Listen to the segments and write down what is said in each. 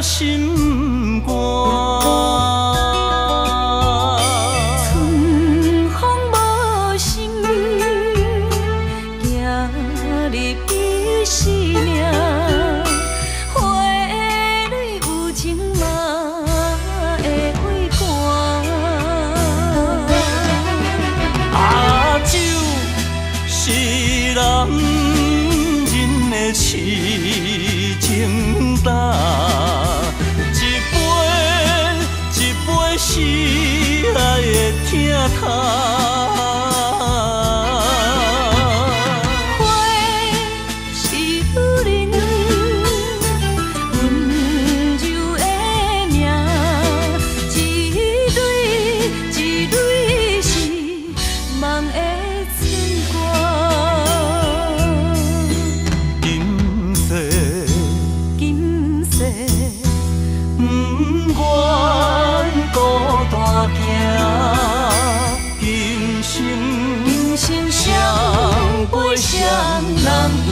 心肝。春风无心，行入伊生命。花蕊有情嘛会会寒。啊，酒是男人的痴情胆，一杯是爱的疼痛。花是女人温柔的名，一蕊一蕊是梦的春歌。今世今世不愿孤单行，今生今生双陪双人行。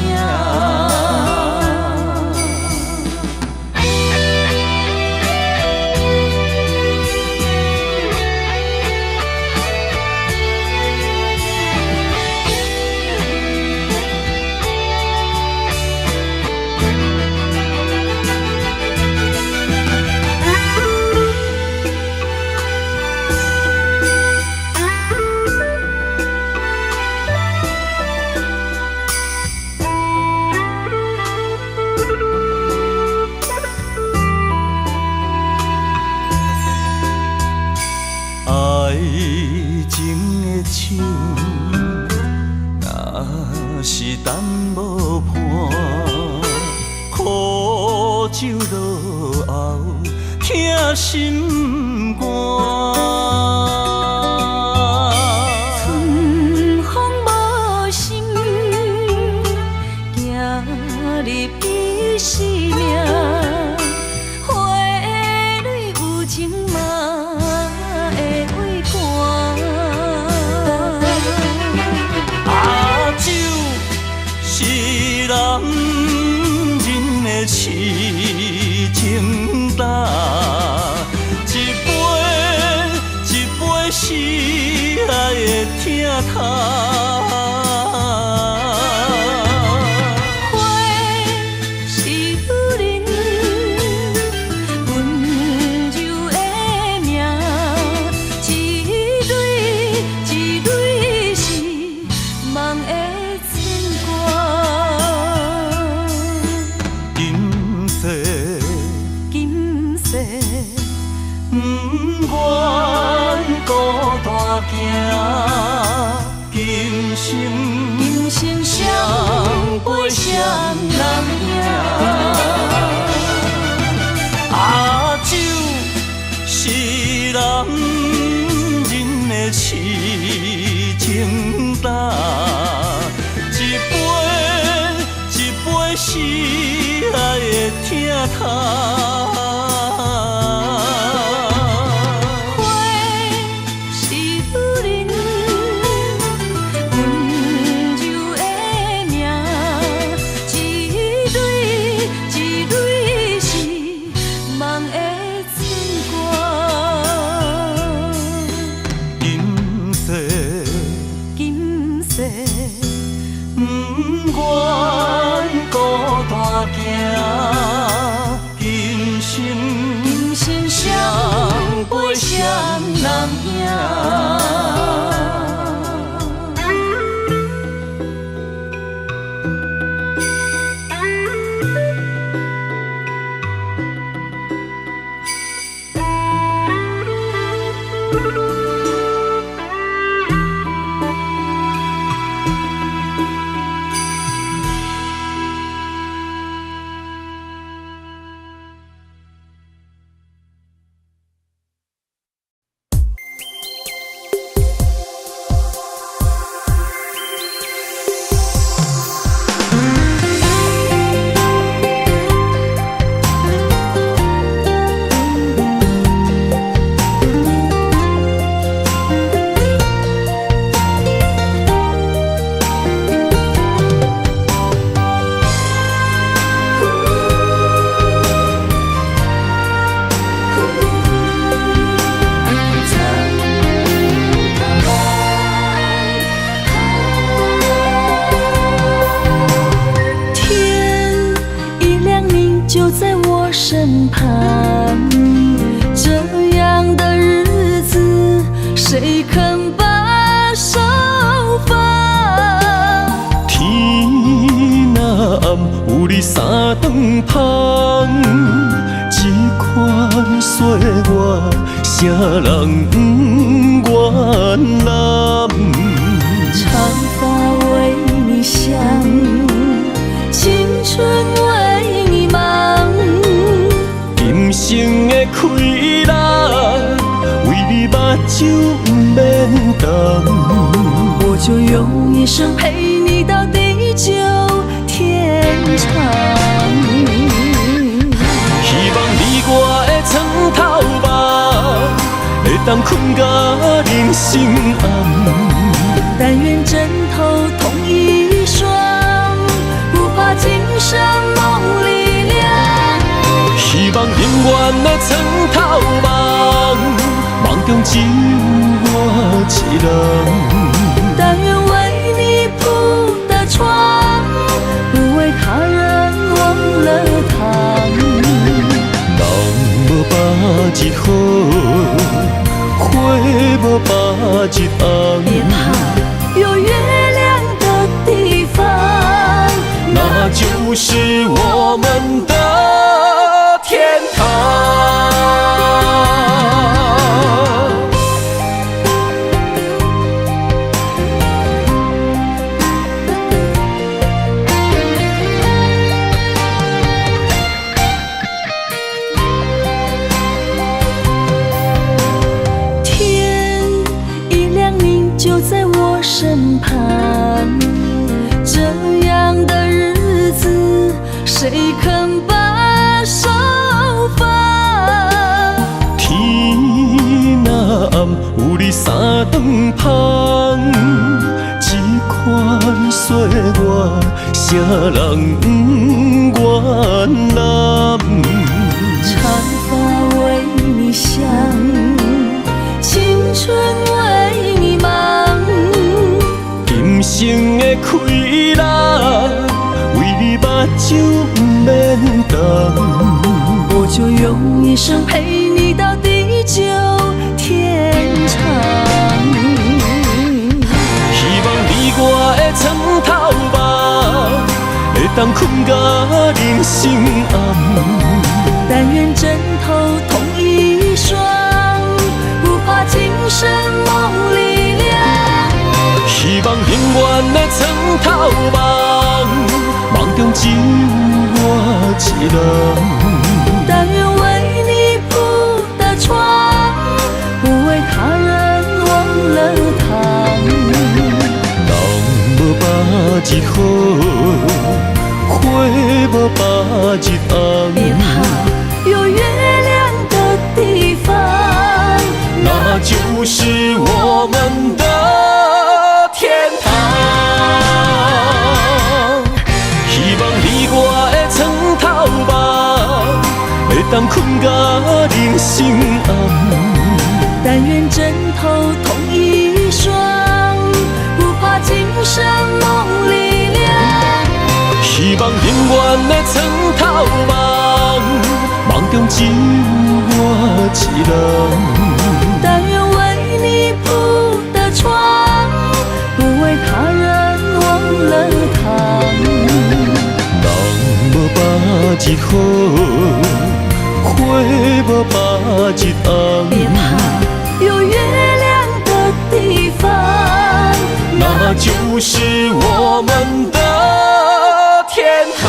爱情的枪，若是等无伴，苦酒落后，疼心肝。春风无心，行入伊生命。花蕊有情嘛会会寒。啊，酒是男人的痴情胆，一杯是爱的疼痛。花是女人温柔的名，一蕊一蕊是梦的春歌。今世今世不愿孤单行，今生今生双陪双人行。啊，酒是男人的痴情胆，一杯是爱的疼痛。花是女人温柔的名，一蕊一蕊是梦的春歌。今世今世不愿孤单行，今生我身旁。这样的日子，谁肯把手放？天若暗，有你三顿芳，这款岁月，啥人不愿揽？长发为你香，青春为你忙。今生的快乐，为你目睭不免干。我就用一生陪你到地久天长。希望你我的床头梦，会当困到人生暗。但愿枕头同一双，不怕今生梦里凉。希望永远的床头梦，梦中只有我一人。但愿为你铺的床，不为他人忘了躺。人无百日好，花无百日红。别怕，有月亮的地方，那就是我们的天堂。天一亮，你就在我身旁。这样的日子，谁肯把手放？天若暗，有你三顿芳，这款岁月，啥人不愿揽？长发为你香，青春为你忙。今生的快乐，为你目睭不免干。我就用一生陪你到地久天长。希望你我的床头梦，会当困到人生暗。但愿枕头同一双，不怕今生梦里凉。希望永远的床头梦，梦中只有我一人。但愿为你铺的床，不为他人忘了躺。人无百日好，花无百日红。别怕，有月亮的地方，那就是我们的天堂。希望你我的床头梦，会当困到人生暗。但愿枕头同一双，不怕今生梦里凉。希望永远的床头梦，梦中只有我一人。但愿为你铺的床，不为他人忘了躺。人无百日好，花无百日红。别怕，有月亮的地方，那就是我们的天堂。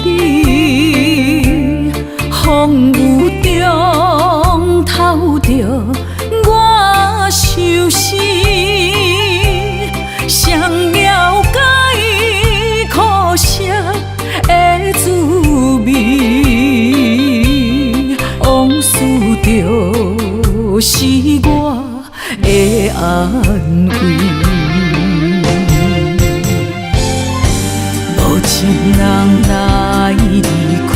你，风雨中透着我相思，谁了解苦涩的滋味？往事就是我的安慰。无情人来离开，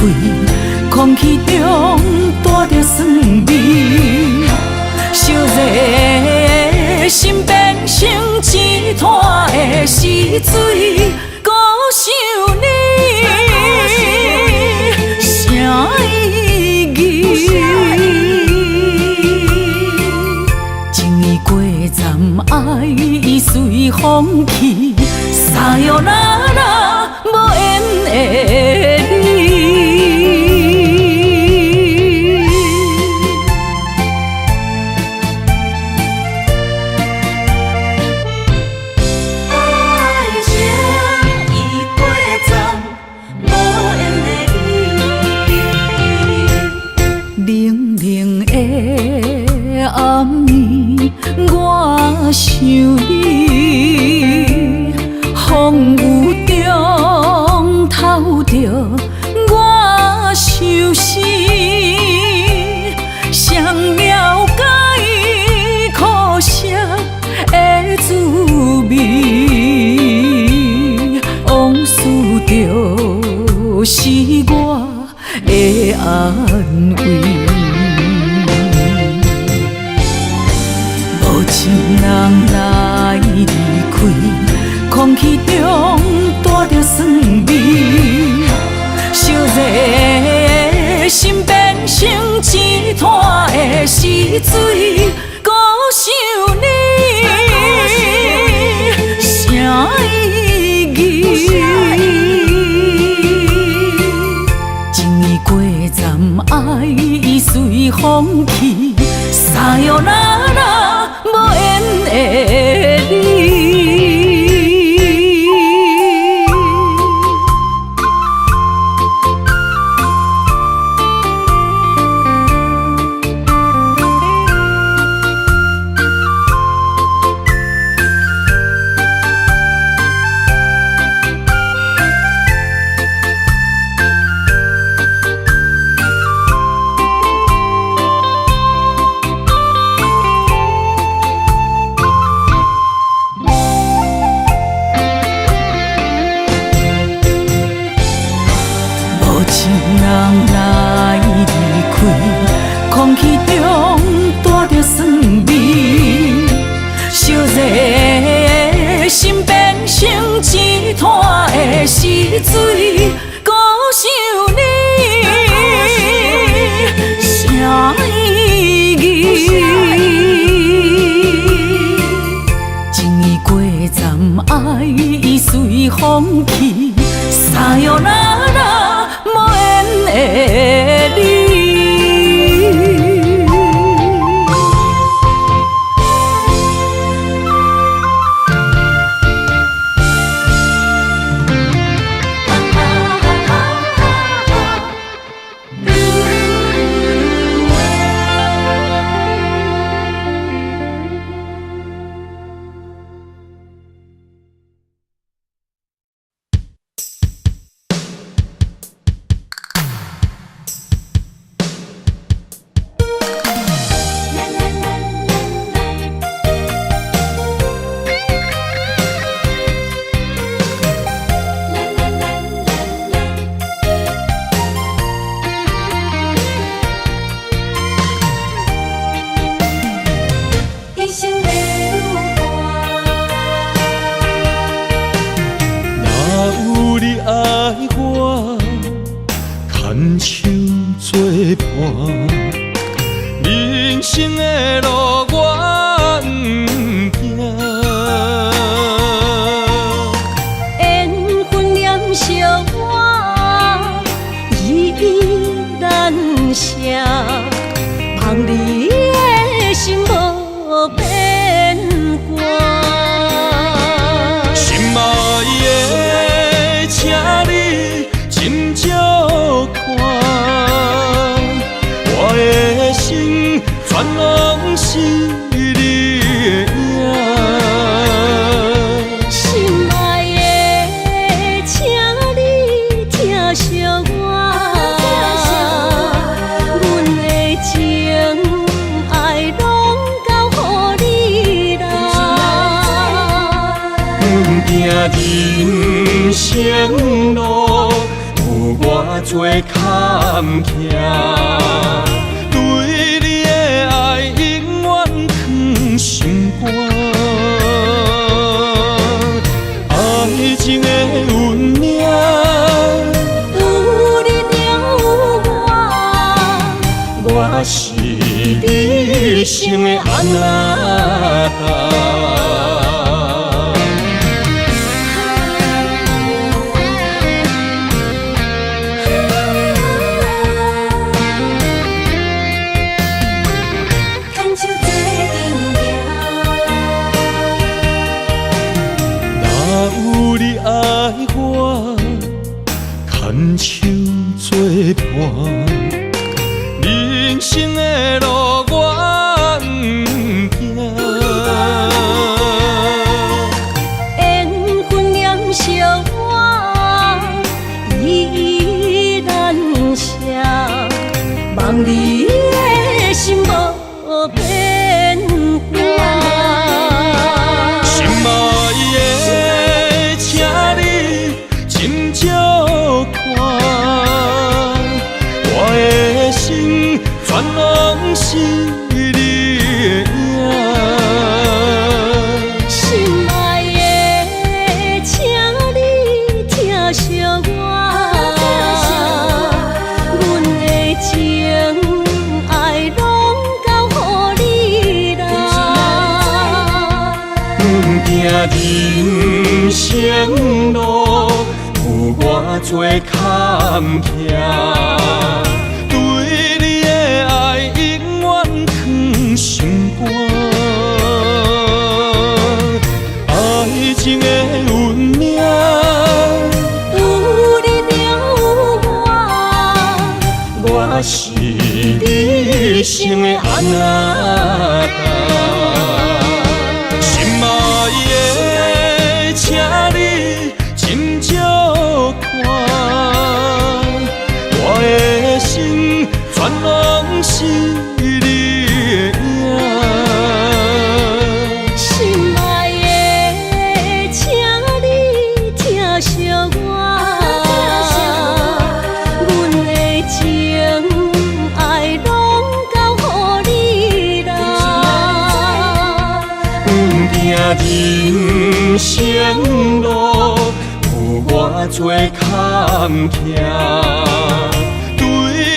空气中带着酸味，烧热的心变成一滩的死水。孤想你，啥意义？情意过站，爱已随风去，沙哟啦啦。无缘的你，爱情已过站，无缘的你，冷冷的暗暝，我想你，风雨透着我相思，谁了解苦涩的滋味？往事就是我的安慰。无情人来离开，空气中带着酸味，烧热的心变成一滩的死水。孤想你，啥意义？情意过站，爱已随风去，沙哟啦啦，无缘的你。空气中带着酸味，烧热的心变成一滩的死水。孤想你，啥意义？情意过站，爱已随风去，沙哟啦啦，无缘的你。人生的路我不行，缘分念惜我依依难舍，望你的心无变卦。心爱的，请你真人生路有偌多坎坷，对你的爱永远藏心肝。爱情的运命，有你有我，我是你生的安那达。有你爱我，牵手作伴，人生的路我不惊。缘分染烧我，依然写，望你的心无变卦。心爱的，请你斟酌看，我的心全拢是你的影。心爱的，请你疼惜我，阮的情爱拢交予你啦。人生路有偌多坎坷，对你的爱永远藏心肝。爱情的运命，有你有我，我是你生的安那达。心爱的，请你斟酌看，我的心全拢是你的影。心爱的，请你疼惜我，阮的情爱拢交予你啦。人生路有偌多坎坷，对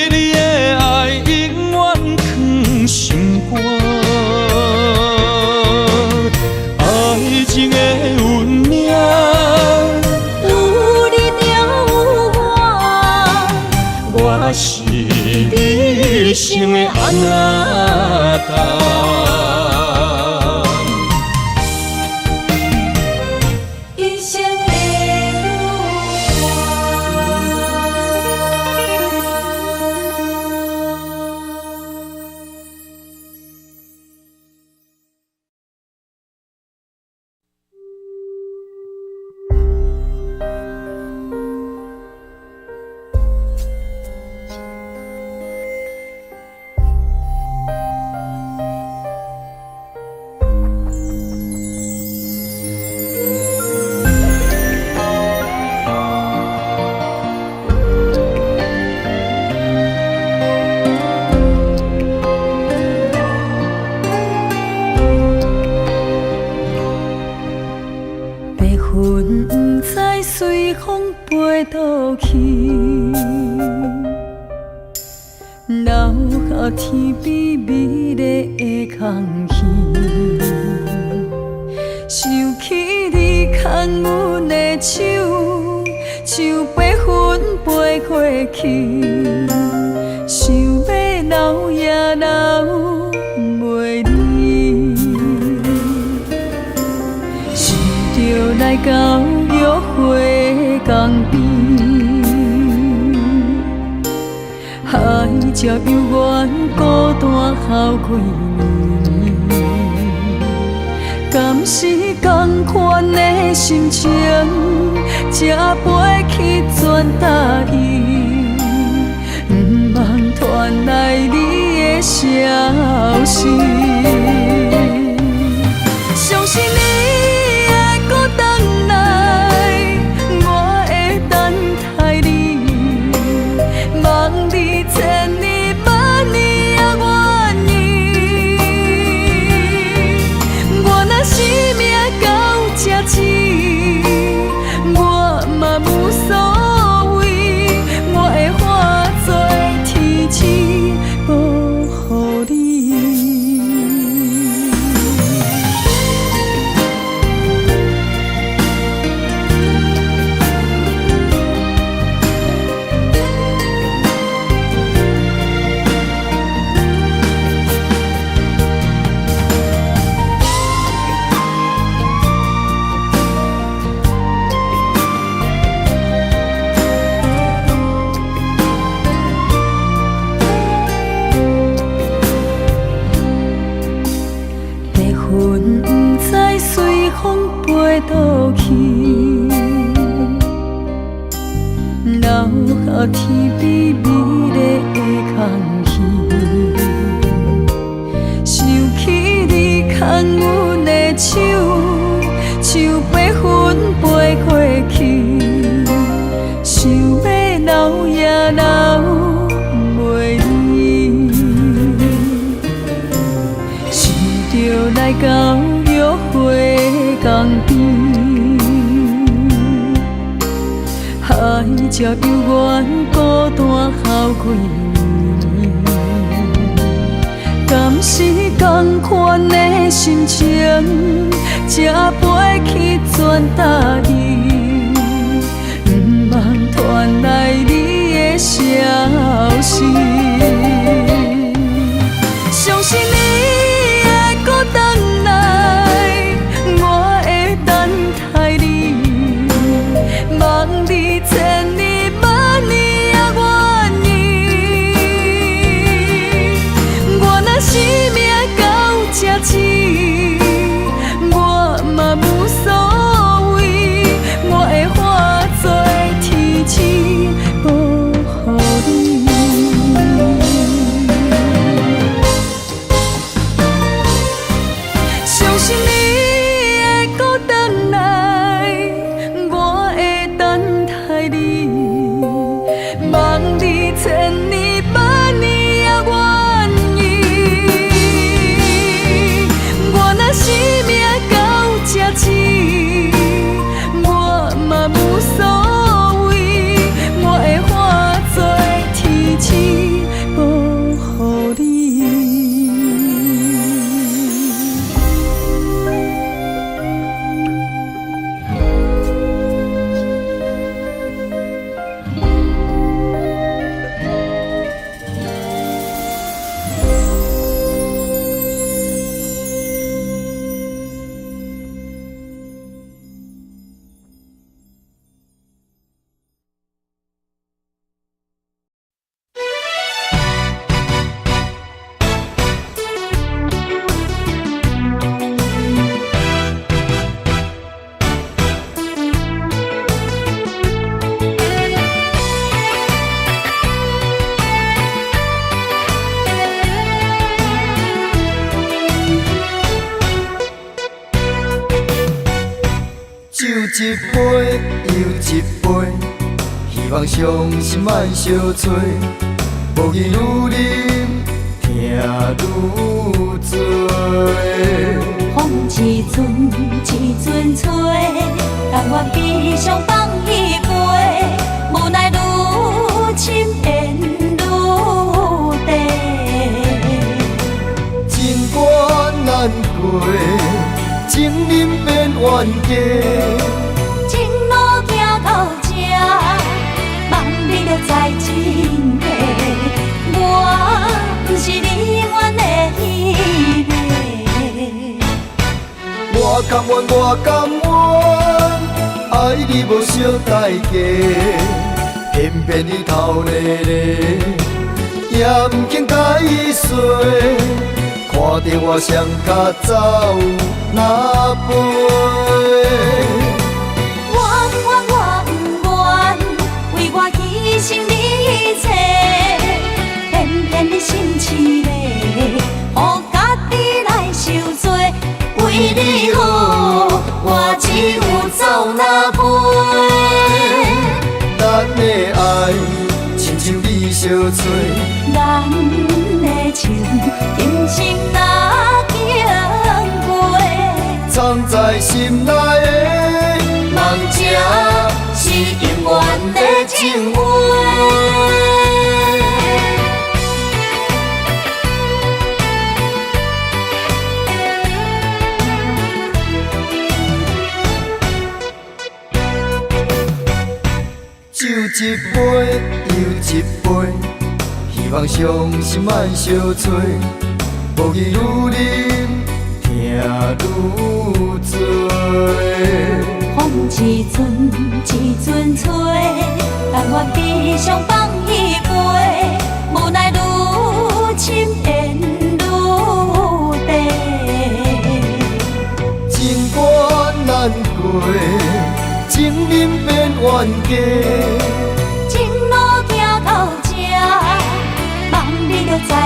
你的爱永远藏心肝。爱情的运命，有你有我，我是你生的安那达。一生的白云不知随风飞倒去，留下天边美丽的空气。想起你牵阮的手，像白云飞过去，想要留也留袂离。想着来到约会江边，海才犹原孤单好几年。敢是同款的心情，才飞去全答应，不茫传来你的消息。相信你会搁回来，天边美丽的空虚，想起你牵阮的手，像白云飞过去，想要留也留袂离，是着来到约会港边。海才犹原孤单哭几年，敢是同款的心情，才飞去全答应，不望传来你的消息。相信你会搁回来，我会等待你。望你千年万年也愿意，我若生命到这止，我嘛无所谓，我会化作天星保护你。相信你会搁回来，我会等待你，望你千年万年也愿意。我若生命到这止，我嘛无所谓，我会化作天星保护你。酒一杯又一杯，希望伤心莫相催。无伊愈啉，听愈醉。风一阵一阵吹，但愿悲伤放伊飞，无奈愈深缘愈低。真关难过，情人变冤家。情路行到这，望你着知真谛。我不是你愿的迄个。我甘愿，我甘愿，爱你无小代价，偏偏你头咧咧，也毋肯甲伊说。看着我双脚走哪飞？我不愿，为我牺牲你一切，偏偏你心痴迷，予家己来受罪。为你好，我只有走哪飞？咱的爱亲像米烧炊，咱的情今生哪经过？藏在心内的梦境，是永远的情话。酒一杯又一杯，希望伤心莫相催。无伊愈啉，听愈醉。风一阵一阵吹，但愿悲伤放伊飞，无奈愈深缘愈低。真关难过，情人变冤家。情路行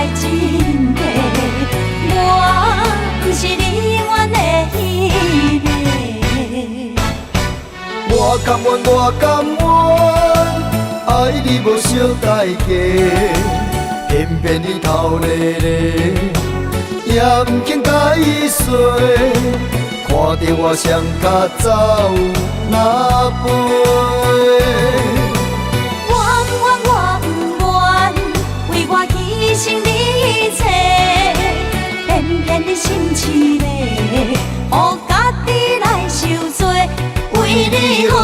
爱真假，我不是你愿的迄个。我甘愿，我甘愿，爱你无小代价，偏偏你头咧咧，也不肯甲伊说，看着我双脚走哪飞。我不愿，为我牺牲你一切，偏偏你心痴迷，予家己来受罪。为你好，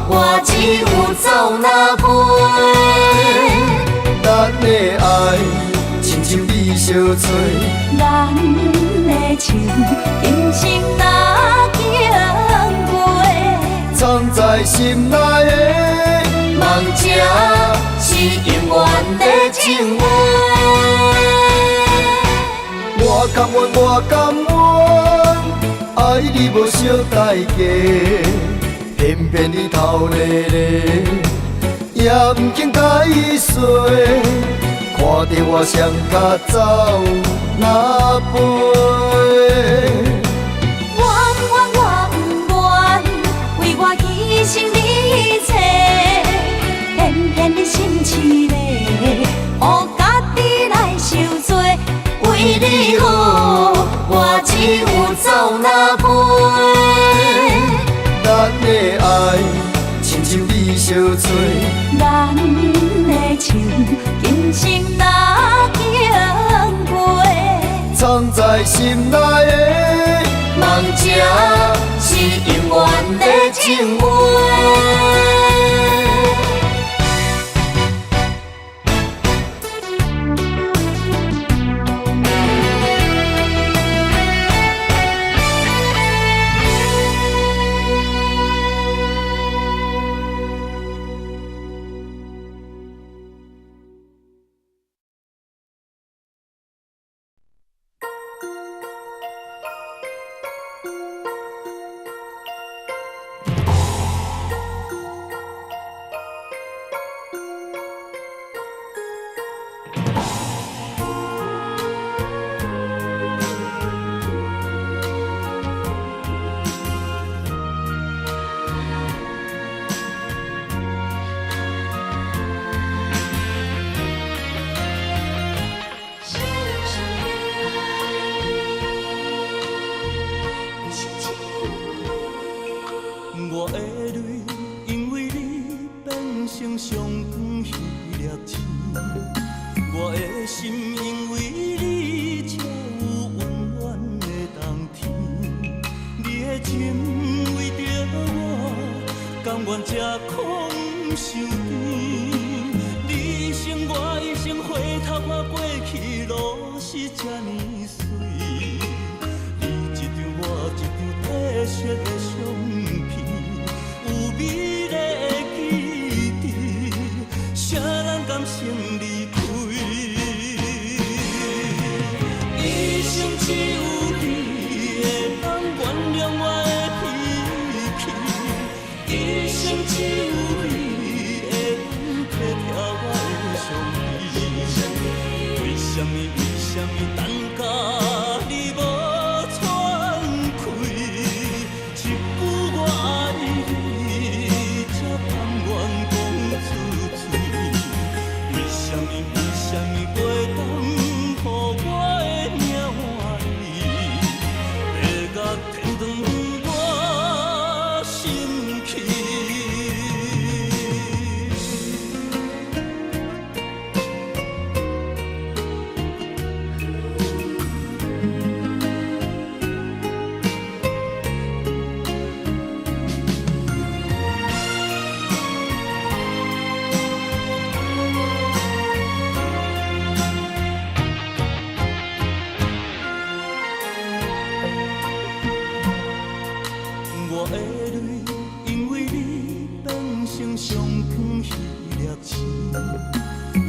我只有走哪飞。咱的爱，亲像你相做，咱的情，今生若经过，藏在心内的梦这是永远的情话。我甘愿，我甘愿，爱你无小代价，偏偏你头咧咧，也不肯甲伊说，看着我双脚走哪飞。我不愿，为我牺牲你一切，偏偏你心痴迷，予家己来受罪。为你好，我只有走哪飞。咱的爱，亲像你相做，咱的情，今生若经过，藏在心内的梦这是永远的情话。我的泪，因为你变成上光迄粒星；我的心，因为你才有温暖的冬天。你的情为着我，甘愿吃苦受甜。你生我一生，回头看过去路是这呢水。你一张我一张褪色的相片。有美丽的记忆，谁人甘心离开？一生只有你会当原谅我的脾气，一生只有你会当体贴我的伤悲。为什么等甲你无喘气？一句我爱你，才甘愿讲出嘴。为什么袂当予我的命换你？要甲天长我心去。我的泪，因为你变成上光迄粒星；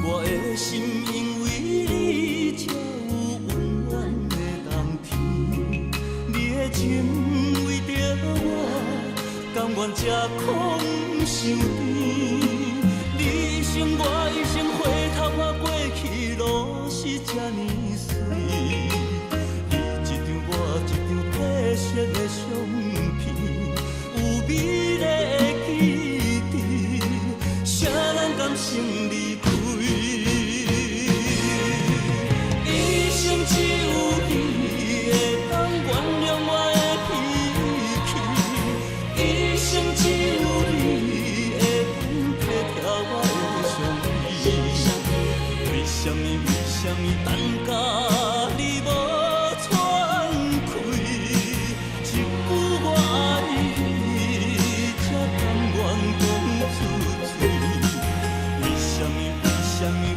我的心，因为你才有温暖的冬天。你的情为着我，甘愿吃苦受甜。你生我一生，回头看过去路是等甲你无喘气？一句我爱你，才甘愿讲出嘴。为什么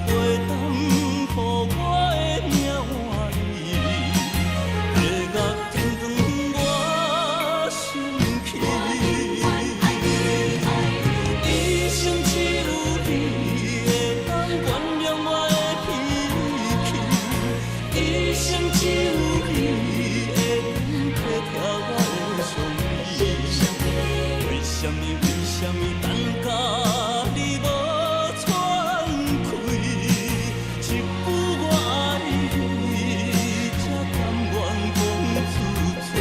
袂当予我的命换你？月牙天光我生气。一生只有你会当原谅我的脾气，一生只有你会当体贴我的伤悲。为什么等甲你无喘气？一句我爱你，才甘愿讲出嘴。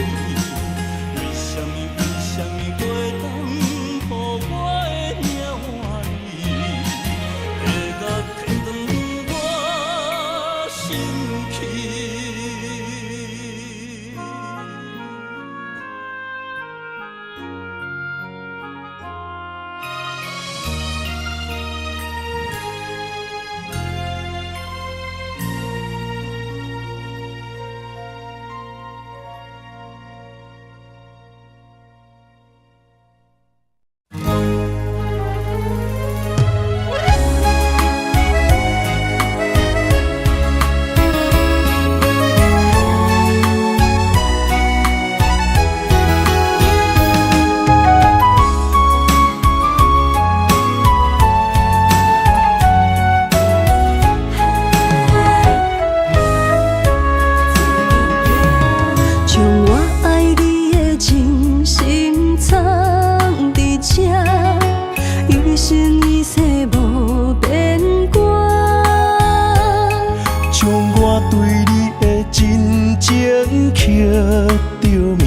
为什么袂当予我的命换你？月牙天光我生气。将我爱你的真心藏伫这，一生一世无变卦。将我对你的真情刻着名，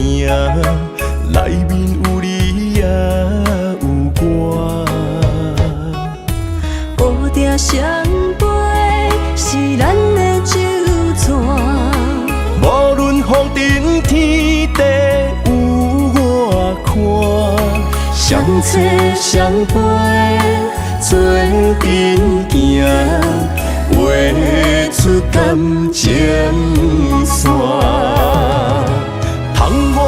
内面有你也有我。乌蝶双飞是咱的酒泉。无论风尘天地有我看，相切相陪做阵行，画出感情线。窗外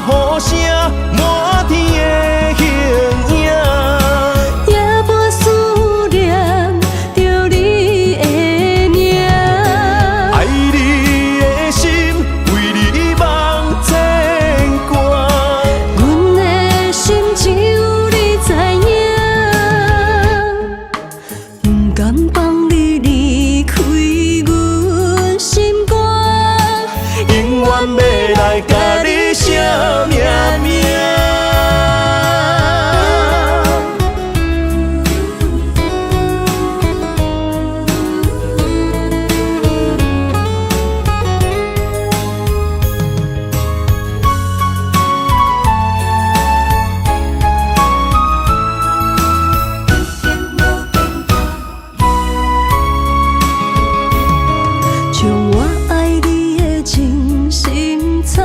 雨声满天的形影。夜半思念着你的名，爱你的心为你梦牵挂，阮的心只有你知影。不甘放你离开阮心肝，永远要来甲你写命名。将我爱你的真心藏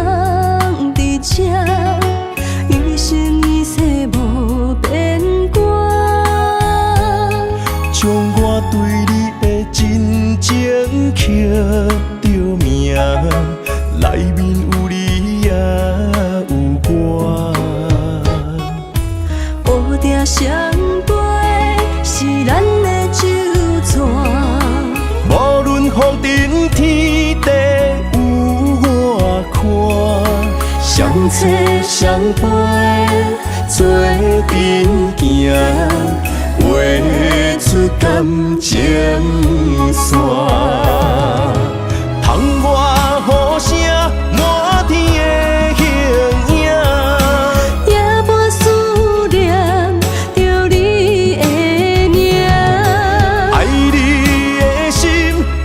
伫这，一生一世无变卦。将我对你的真情刻着名，内面有你也有我。乌蝶双飞是咱的酒泉。无论风尘天地有我看，相切相陪做阵行，画出感情线。窗外雨声满天的形影。夜半思念着你的名，爱你的心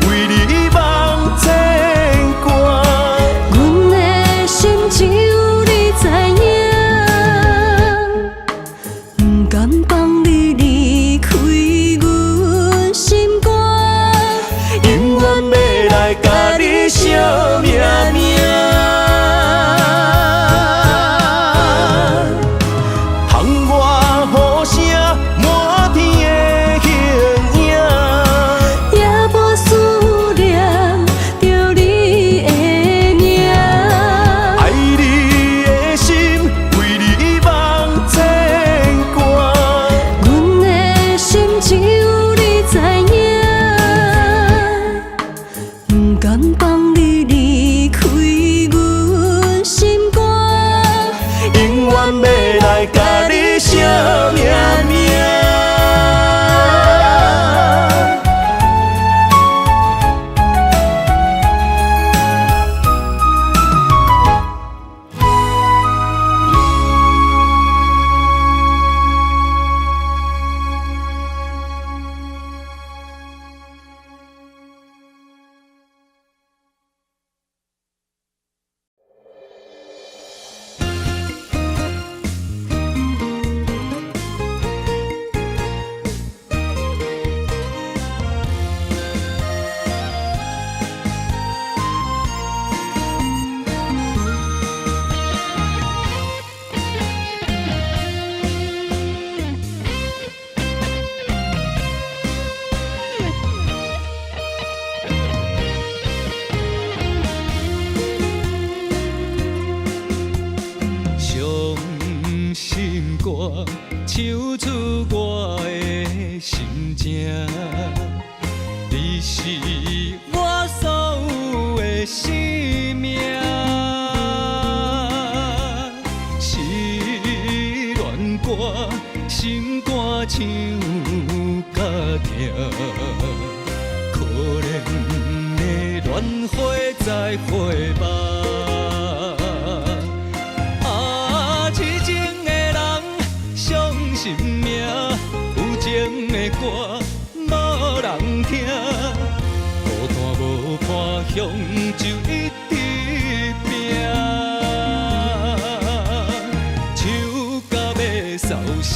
为你梦牵挂，阮的心只有你知影。不甘放你离开阮心肝，永远愿帮你离开阮心肝，永远要来甲你惜命命。唱出我的心情，你是我所有的生命。失恋歌，心肝唱甲痛，可怜的恋花在花瓣。心命有情的歌，无人听，孤单无伴乡，就一直拼，唱到要扫声，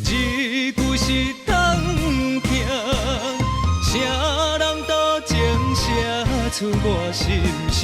字句是通听，啥人都情写出我心声。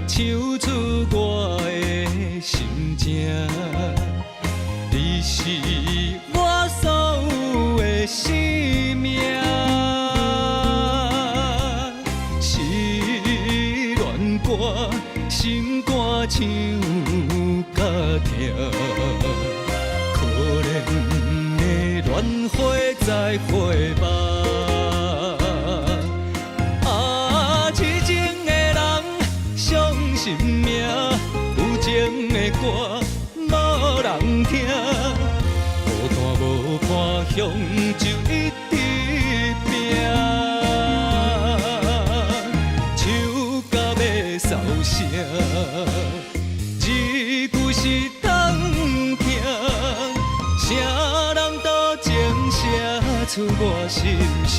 唱出我的心情，你是我所有的生命。失恋歌，心肝唱甲痛，可怜的恋花在花瓣。心命有情的歌，无人听，孤单无伴乡，就一直拼，唱到要扫声，字句是通听，啥人都情写出我心声。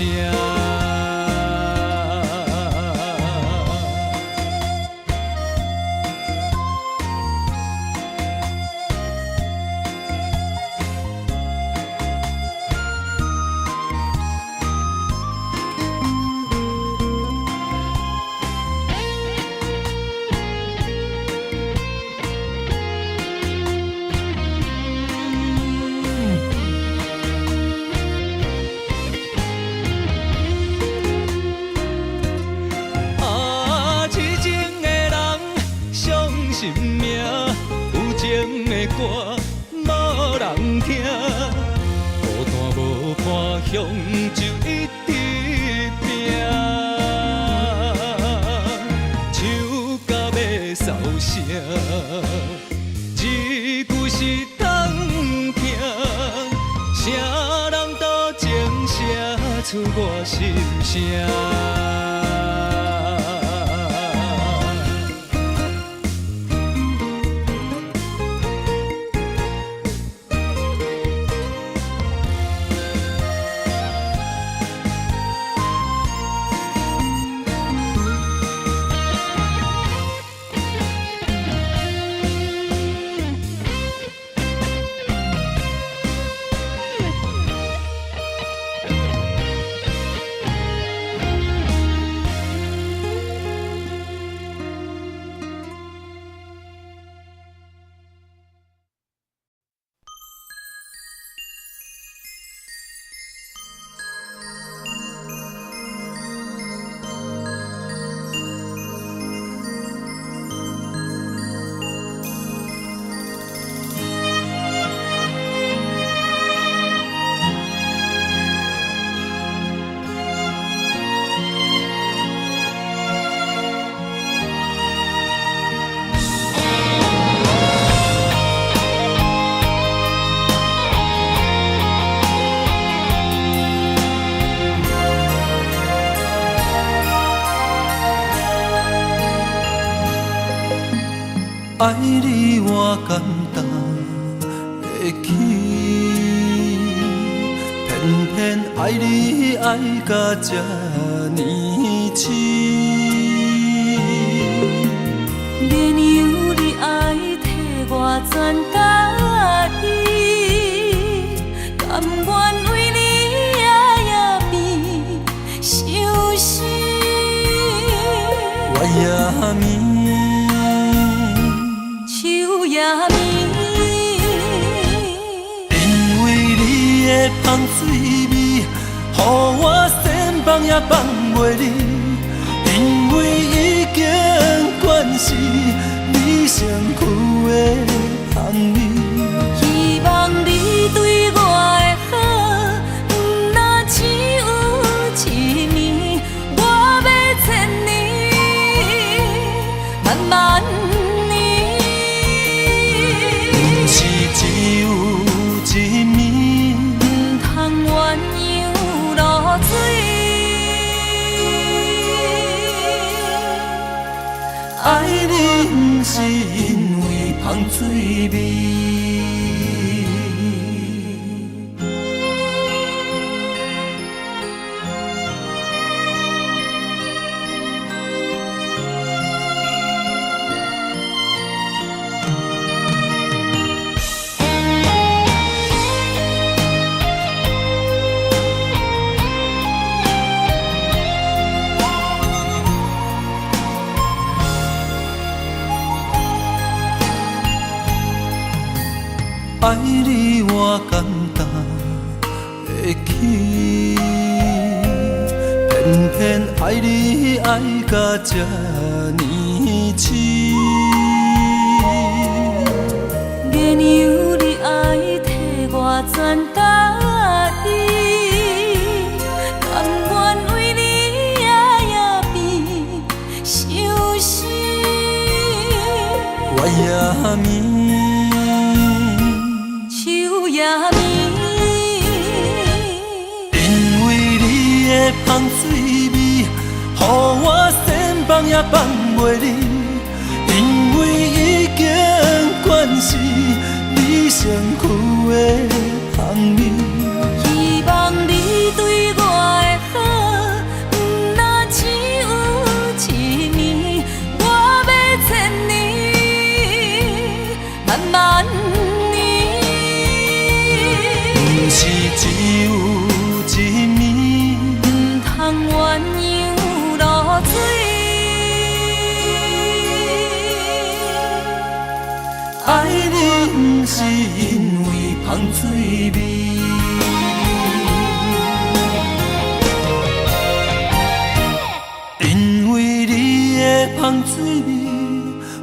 心命有情的歌，无人听，孤单无伴乡，就一直拼，唱到要扫声，字句是通听，啥人都情写出我心声。我简单会去，偏偏爱你爱到这呢深。绵油你爱替我全家己，甘愿为你夜眠伤心。我也眠，手也眠，因为你的香水味，予我先放也放袂离。因为已经惯是你身躯的香味。希望你对我的好，不若只有一年，我要千年，慢慢年。不是只有一暝，不通鸳鸯落水。爱你不是因为香水味。爱你我简单会去，偏偏爱你爱到这呢深。绵油你爱替我全家己，甘愿为你夜眠伤心。我也眠，手也眠，因为你的香水味，予我先放也放袂离。因为已经惯是你身躯的香味。希望你对我的好，不若只有一年，我要千年，慢慢年。不是只有一暝，不通鸳鸯落水。爱你不是因为香水味。因为你的香水味，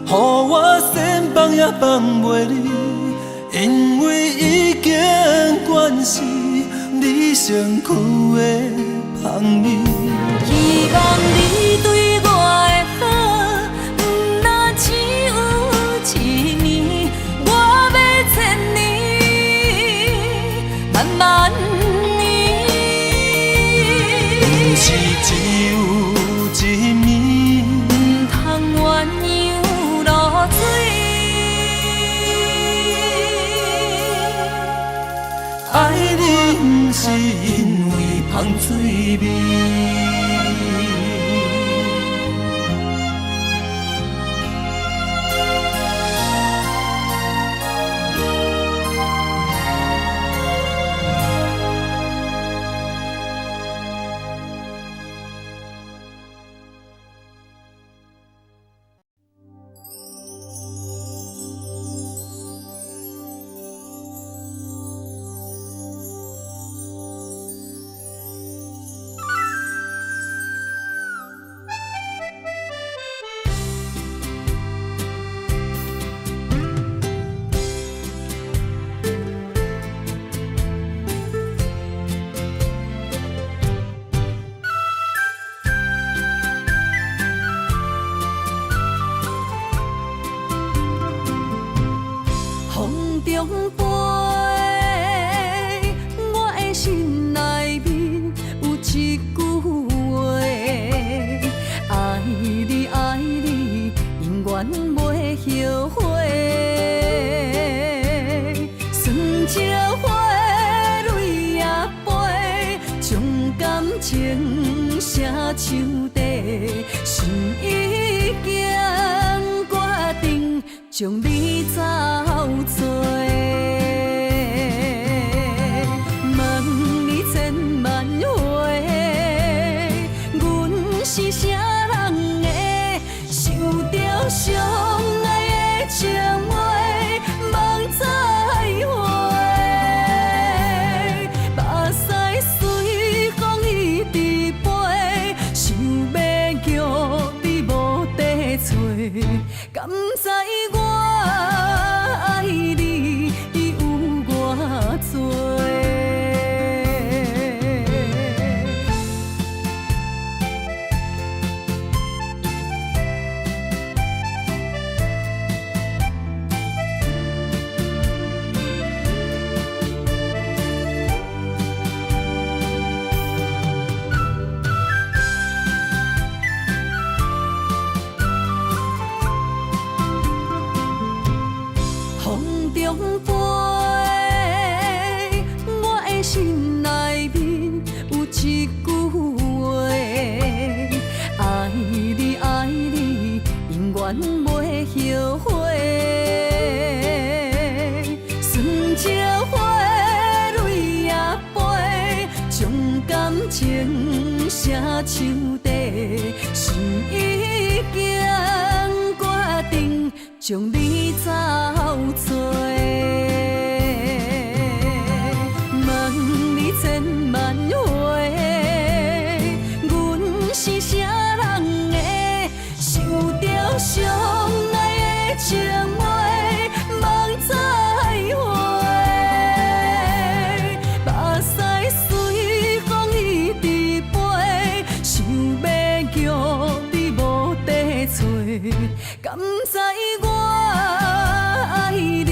予我先放也放袂离。因为已经惯是你身躯的香味。希望你对我的好，不若只有一年，我要千年，慢慢年。不是只有一暝，不通鸳鸯落水。爱你不是因为香水味。情写唱地，心已经决定将你走做。问你千万回，阮是啥人的，想着相爱的情话，梦再会。目屎随风一直飞，想要叫你无地找，敢知我爱你有偌多？风中飞，我的心内面有一句话：爱你爱你，永远袂后悔。酸椒花泪也飞，将感情写唱地，心已经决定将你走做。问你千万回，阮是啥人的，想着相爱的情话，梦再会。目屎随风一直飞，想要叫你无地找，敢知我爱你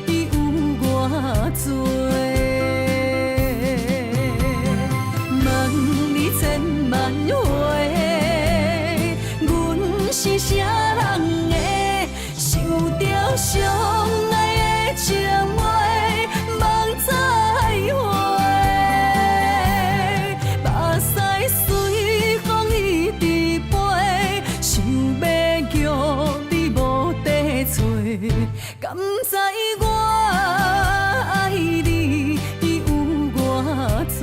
有偌多？问你千万回，阮是啥人的，想着相爱的情话，梦再会。目屎随风一直飞，想要叫你无地找，敢知我爱你有偌多？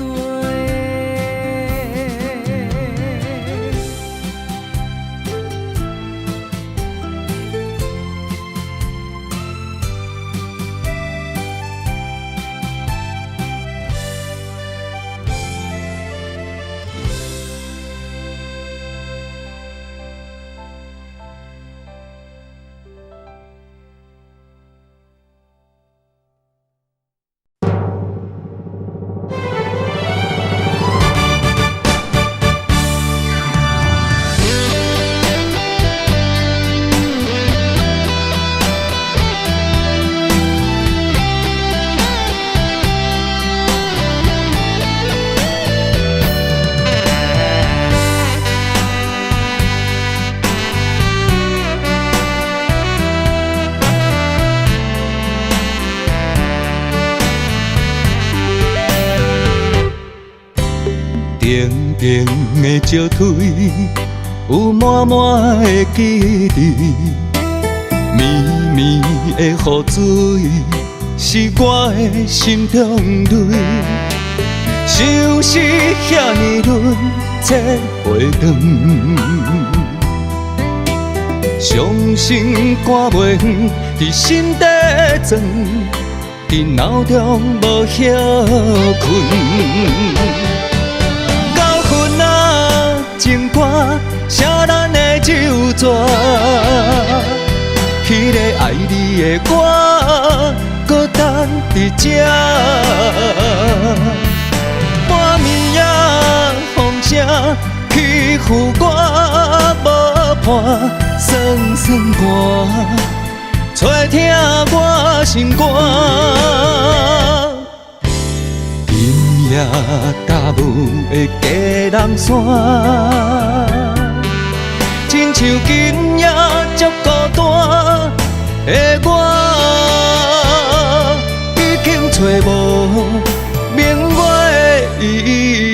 静静的石堆，有满满的记忆。绵绵的雨水，是我的心中泪。相识遐尼轮，切袂长。伤心肝袂远，伫心底钻，伫脑中无歇困。情歌写咱的旧纸，迄个爱你的我，搁等伫这。半暝夜风声欺负我，无伴酸酸歌，吹疼我心肝。夜踏舞的佳人山，亲像今夜接孤单的我，已经找无明月的依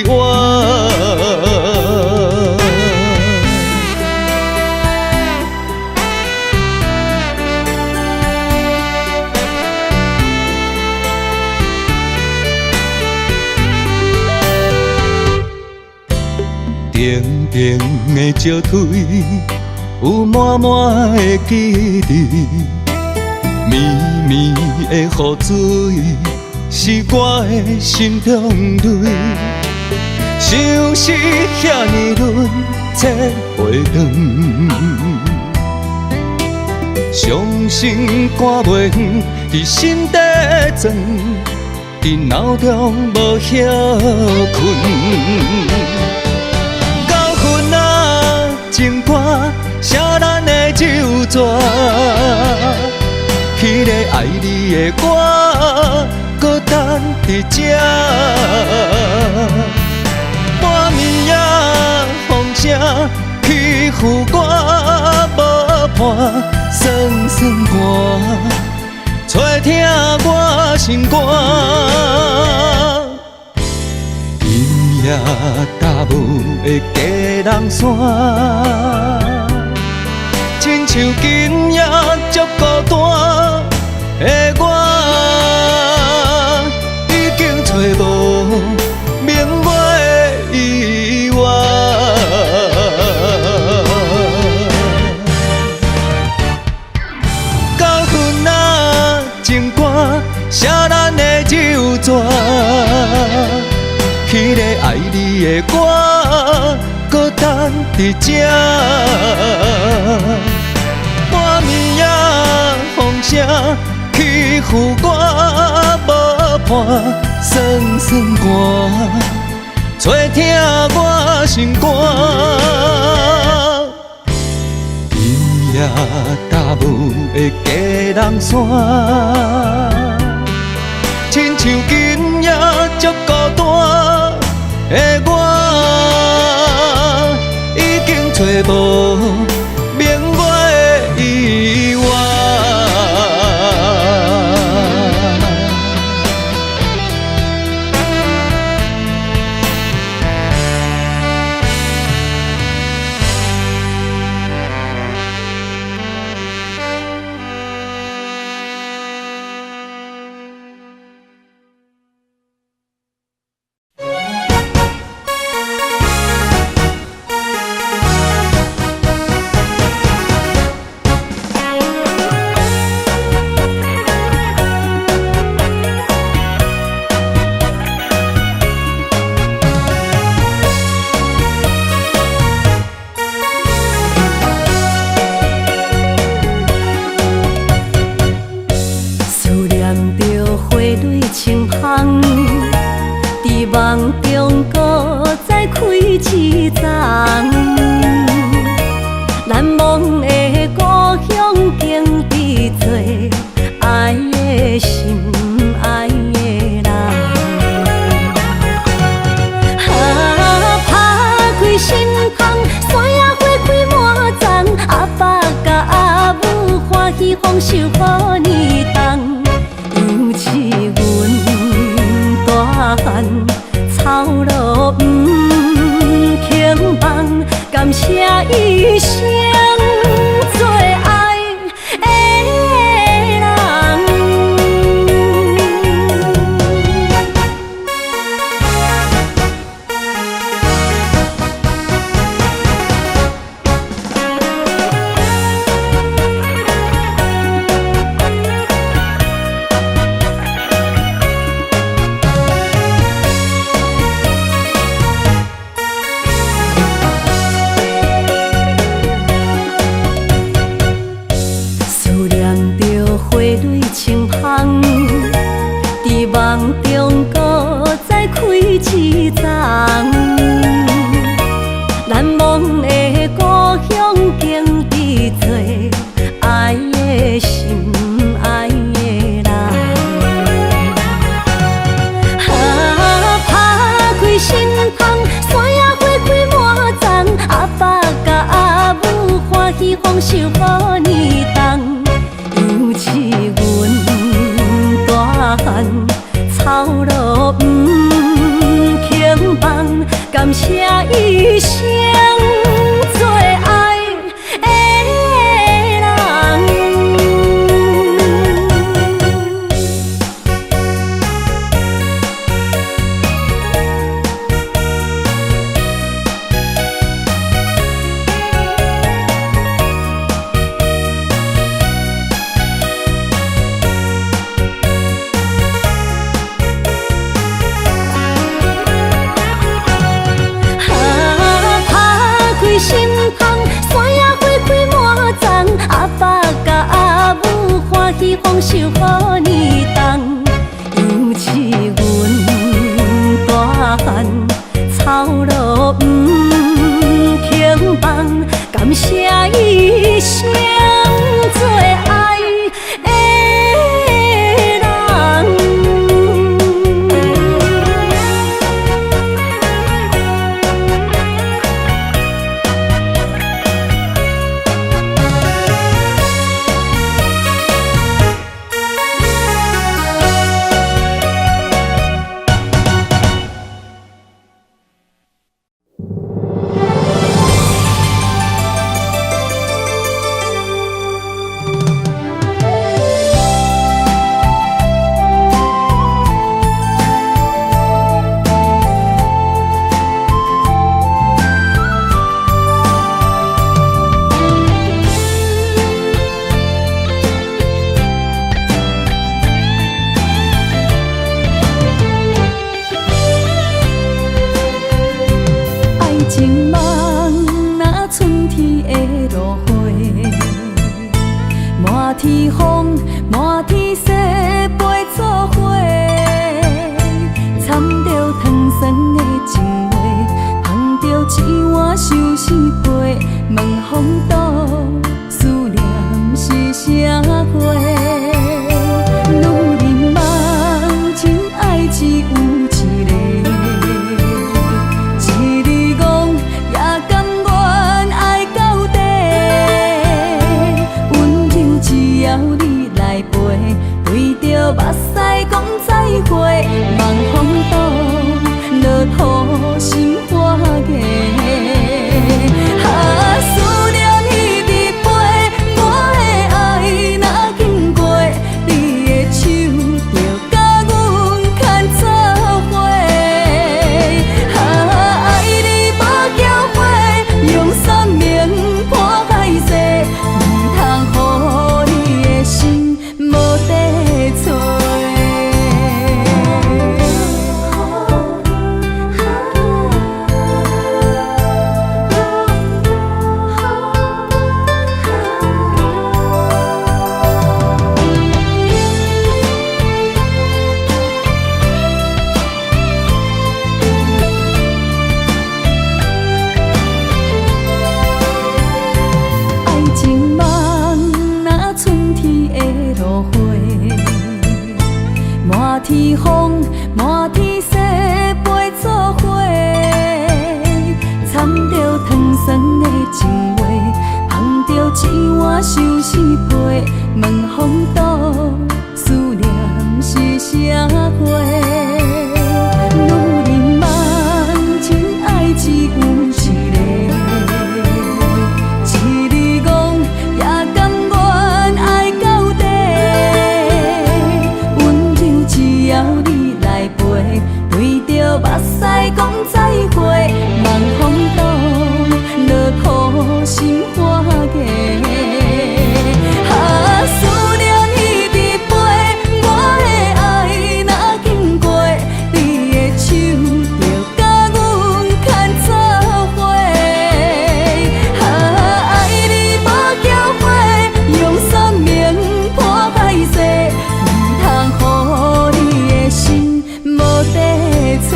偎。平平的石腿，有满满的记忆。绵绵的雨水，是我的心中泪。相识遐尼轮，切袂断。伤心肝袂远，伫心底钻，伫脑中无歇困。到昏仔情歌，写咱的旧纸。迄个爱你的我，搁等伫这。半暝夜风声欺负我，无伴酸酸歌，吹疼我心肝。今夜踏舞的佳人山，亲像今夜足孤单的我，已经找无明月的依偎。到昏仔情歌，写咱的旧纸。迄个爱你的我，搁等伫这。半暝夜风声欺负我，无伴酸酸歌，吹疼我心肝。今夜踏舞的佳人山，亲像今夜足孤单的我，已经找无明月的依偎。梦中搁再开一丛，难忘的故乡经比做爱的心爱的人。打开心窗，山野花开满丛，阿爸甲阿母欢喜丰收好年冬，尤其阮大汉。草路不轻放，感谢一生做爱的人。伫梦中搁再开一丛，难忘的故乡经比做爱的心爱的人。打开心窗，山野花开满丛，阿爸甲阿母欢喜丰收好年冬，尤其阮大汉。草路不轻放，感谢一生做爱的人。守予你重，尤其阮大汉草路不轻放，感谢一生做爱的人。情梦若春天的落花，满天风，满天雪，陪做伙，掺着糖酸的情话，捧着一碗相思杯，问风度思念是啥货？女人梦真爱只有一个。对着目屎讲再会，望风度落土心花芽。思念彼伫背，我的爱若经过，你的手就甲阮牵做伙。爱你无后悔，用生命破海誓，唔通予你的心无地找。爱情梦若春天的落花，满天风，满天雪，陪做伙，掺着糖酸的情话，捧着一碗相思杯，问风度思念是啥货？女人梦真爱只有一个。一字讲也甘愿爱到底，温柔只要你来陪，对着目屎讲再会，望风度落土心花芽。思念彼伫背，我的爱若经过，你的手就甲阮牵做伙。爱你无后悔，用生命破海誓，唔通予你的心无地找。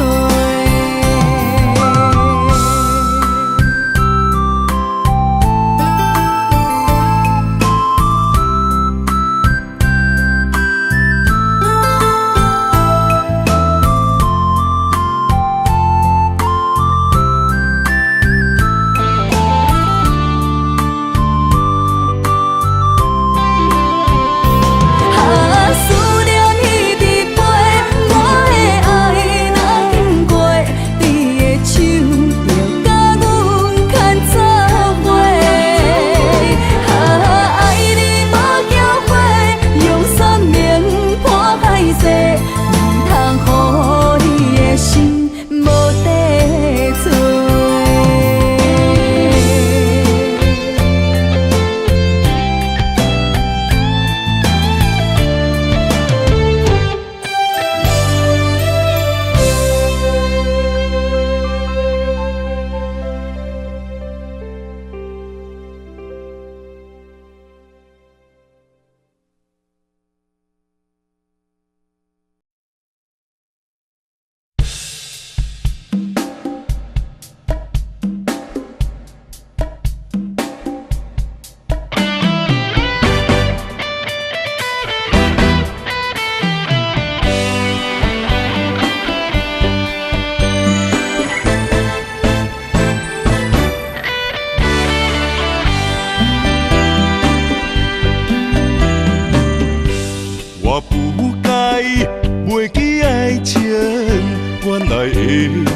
原来的模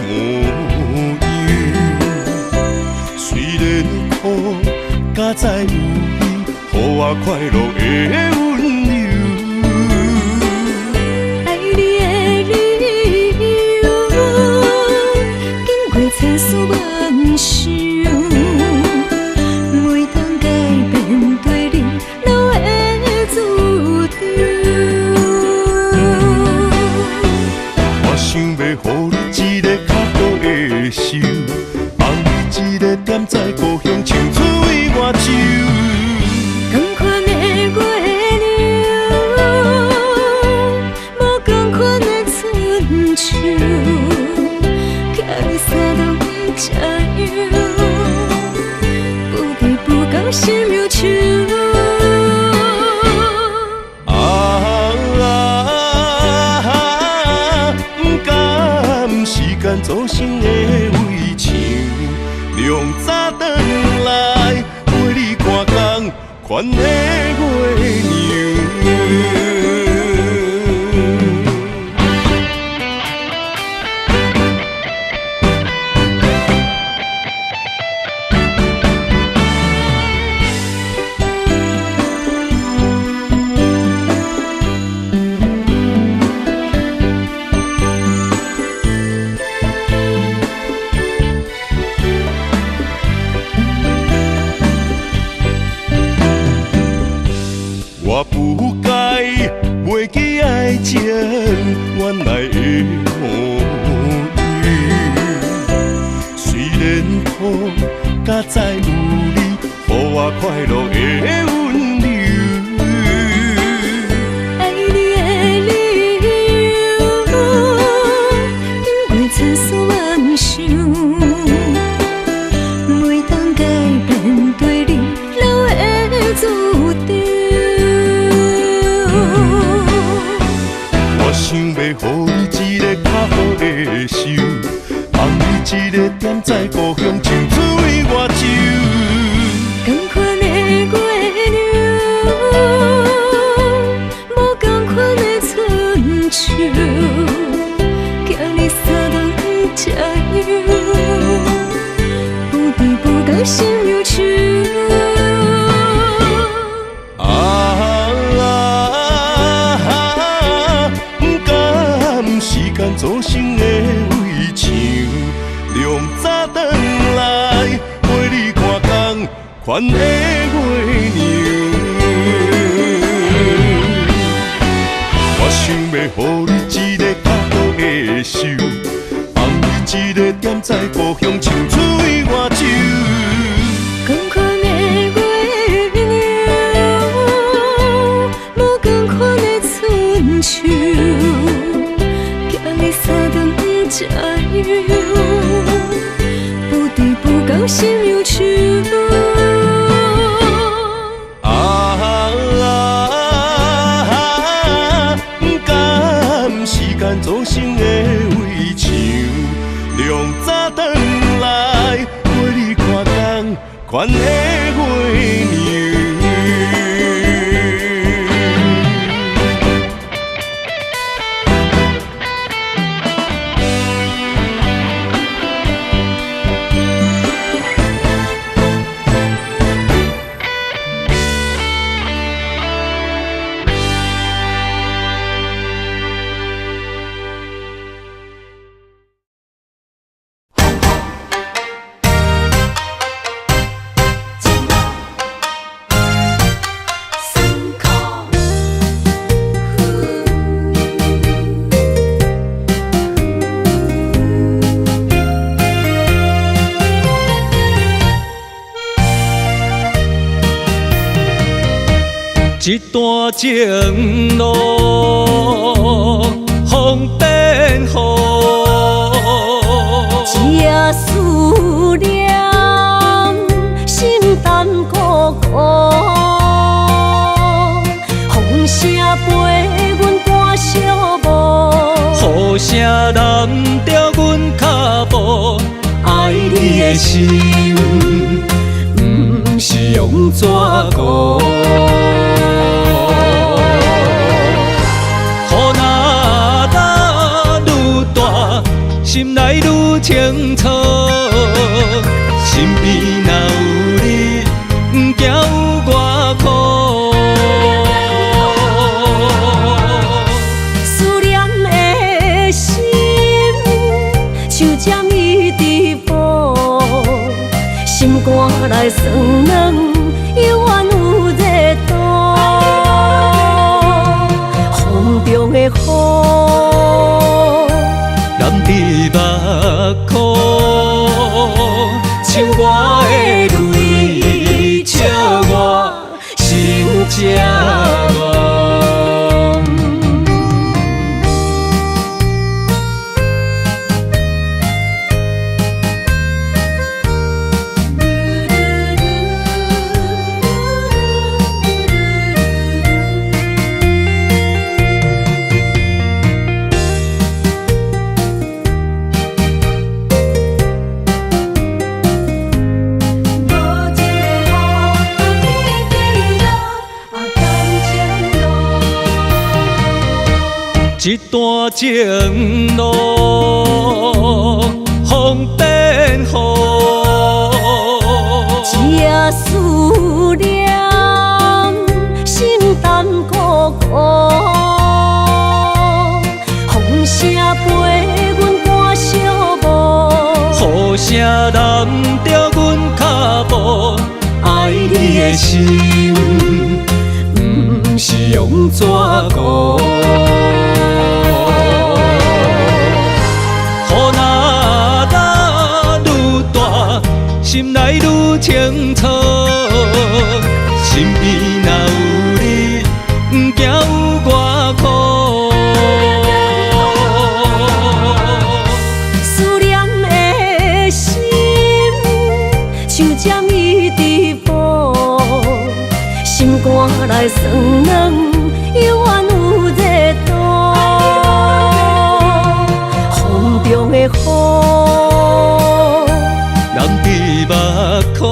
样。虽然苦，才知有你，予我快乐的温柔。爱你的理由，经过千丝万绪，每当改变对你留的注定。我想要予你一个较好的手，放你一个点在故乡，青出于外州。同款的月亮，无同款的春秋，寄你三冬这样，不离不讲心忧愁。不甘时间造成的围墙，量早转来陪你看工，款的月娘。我不该袂记爱情原来的模样，虽然苦，才知有你，予我快乐的温柔。爱你的理由，经过千丝万绪，每当改变对你留的注定。我想要予你一个较好的手，放你一个点在故乡，青出于外州。同款的月亮，无同款的春秋，寄你三冬这样，不离不讲心忧愁。时间造成的围墙，量早转来陪你看工，款的月娘。我想要予你一个较好的手，放你一个点在故乡，青出于外州。同款的月亮，无同款的春秋，寄你三冬这样，不离不讲心忧愁。不甘时间造成的围墙，量早转来陪你看工，款的月娘。一段情路，风变雨，这思念心淡孤孤，风声陪阮赶小步，雨声淋着阮脚步，爱你的心，不是用纸糊。来算软，犹原有热度。风中的雨，淋伫目眶，像我的泪，笑我心正乱。一段情路，风变雨，一夜思念，心淡孤孤。风声陪阮赶小步，雨声淋着阮脚步，爱你的心，不是用纸糊。心内愈清楚，身边若有你，不惊有我苦。思念的心，像针一直补，心肝内酸软，犹原有热度。风中的雨。目眶，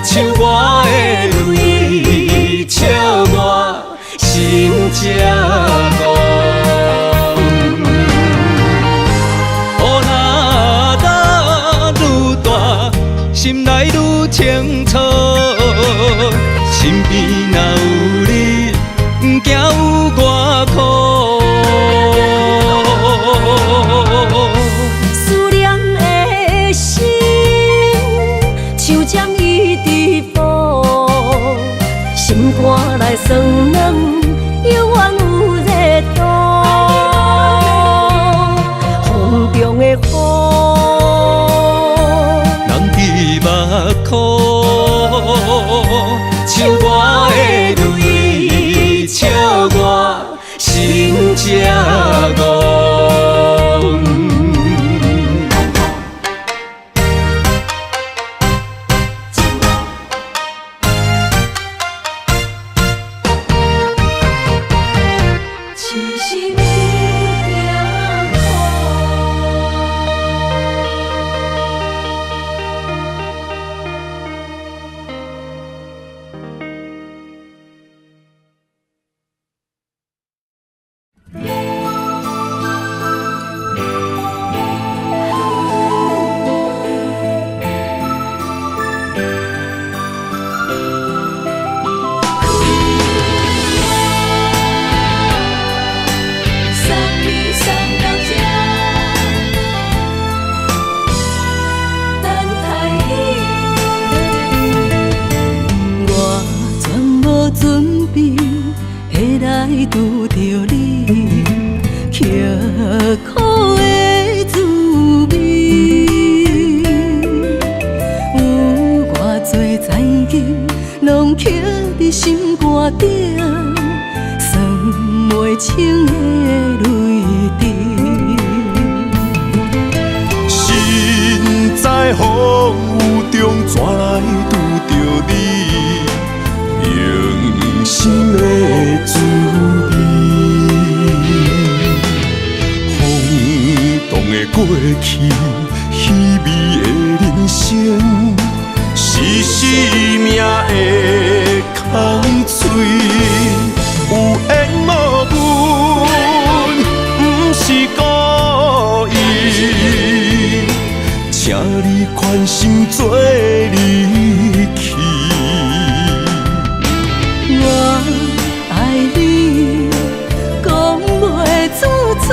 像我的泪，笑我心正乱。雨若愈大，心内愈清楚，身边若有你，不惊有我苦。心肝内酸软，犹原有热度。风中的雨，淋伫目眶，像我的泪，笑我心正乱。拄着你，刻苦的滋味，有偌多灾境，拢刻伫心肝顶，算袂清的泪滴。心在风雨中，怎来拄着你？用心的滋味，风动的过去，稀微的人生，是生命的空嘴，有缘无分，不是故意，请你宽心做离去。我爱你，讲袂出嘴，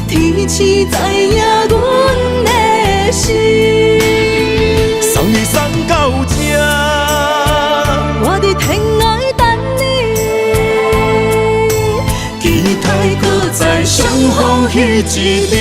天赐知影阮的心。相逢彼一日。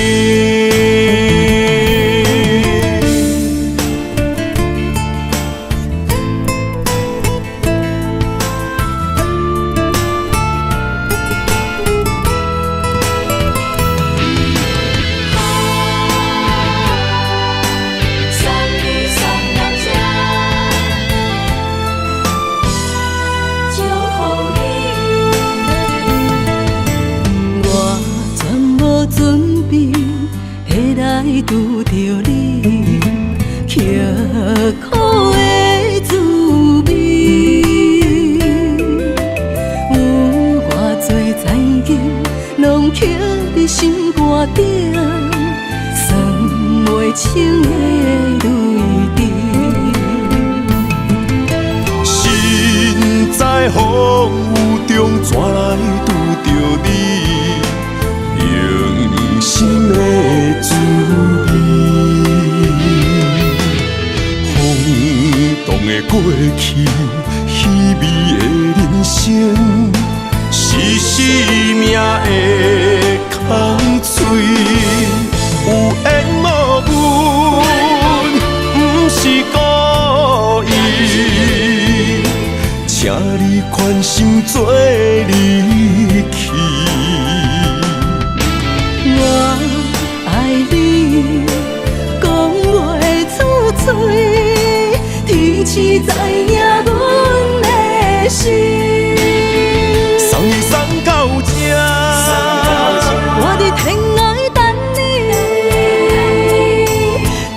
拄着你刻苦的滋味，有偌多情景，拢刻伫心肝顶，算袂清的泪滴。身在风雨中，怎来拄着你？用心的滋味，风动的过去，稀微的人生，是生命的空嘴，有缘无分，不是故意，请你宽心做离去。我爱你，讲袂出嘴，天赐知影阮的心。送你送到这，我伫天涯等你，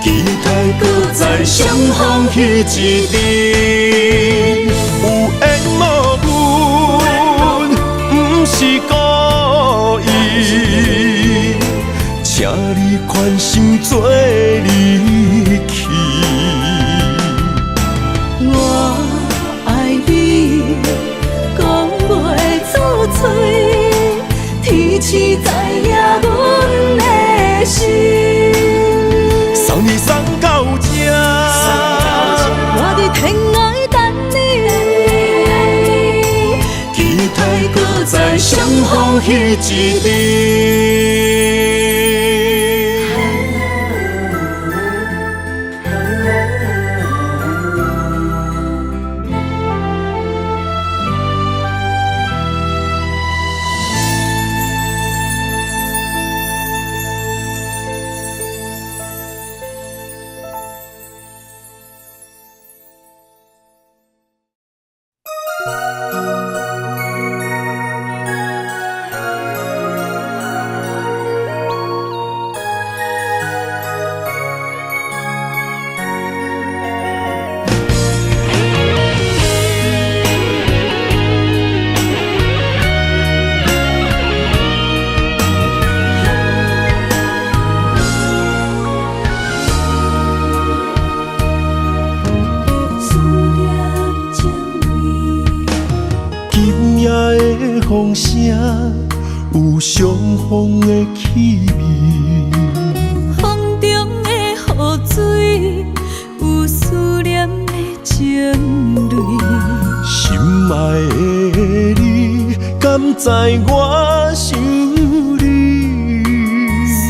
期待搁再相逢彼一日。有缘无分，不是故意，请你宽心做离去。我爱你，讲袂出嘴，天赐知影阮的心。送你送到这，我伫天涯等你，期待搁再相逢彼一日。风声有相逢的气味，风中的雨水有思念的情泪。心爱的你，敢知我想你？思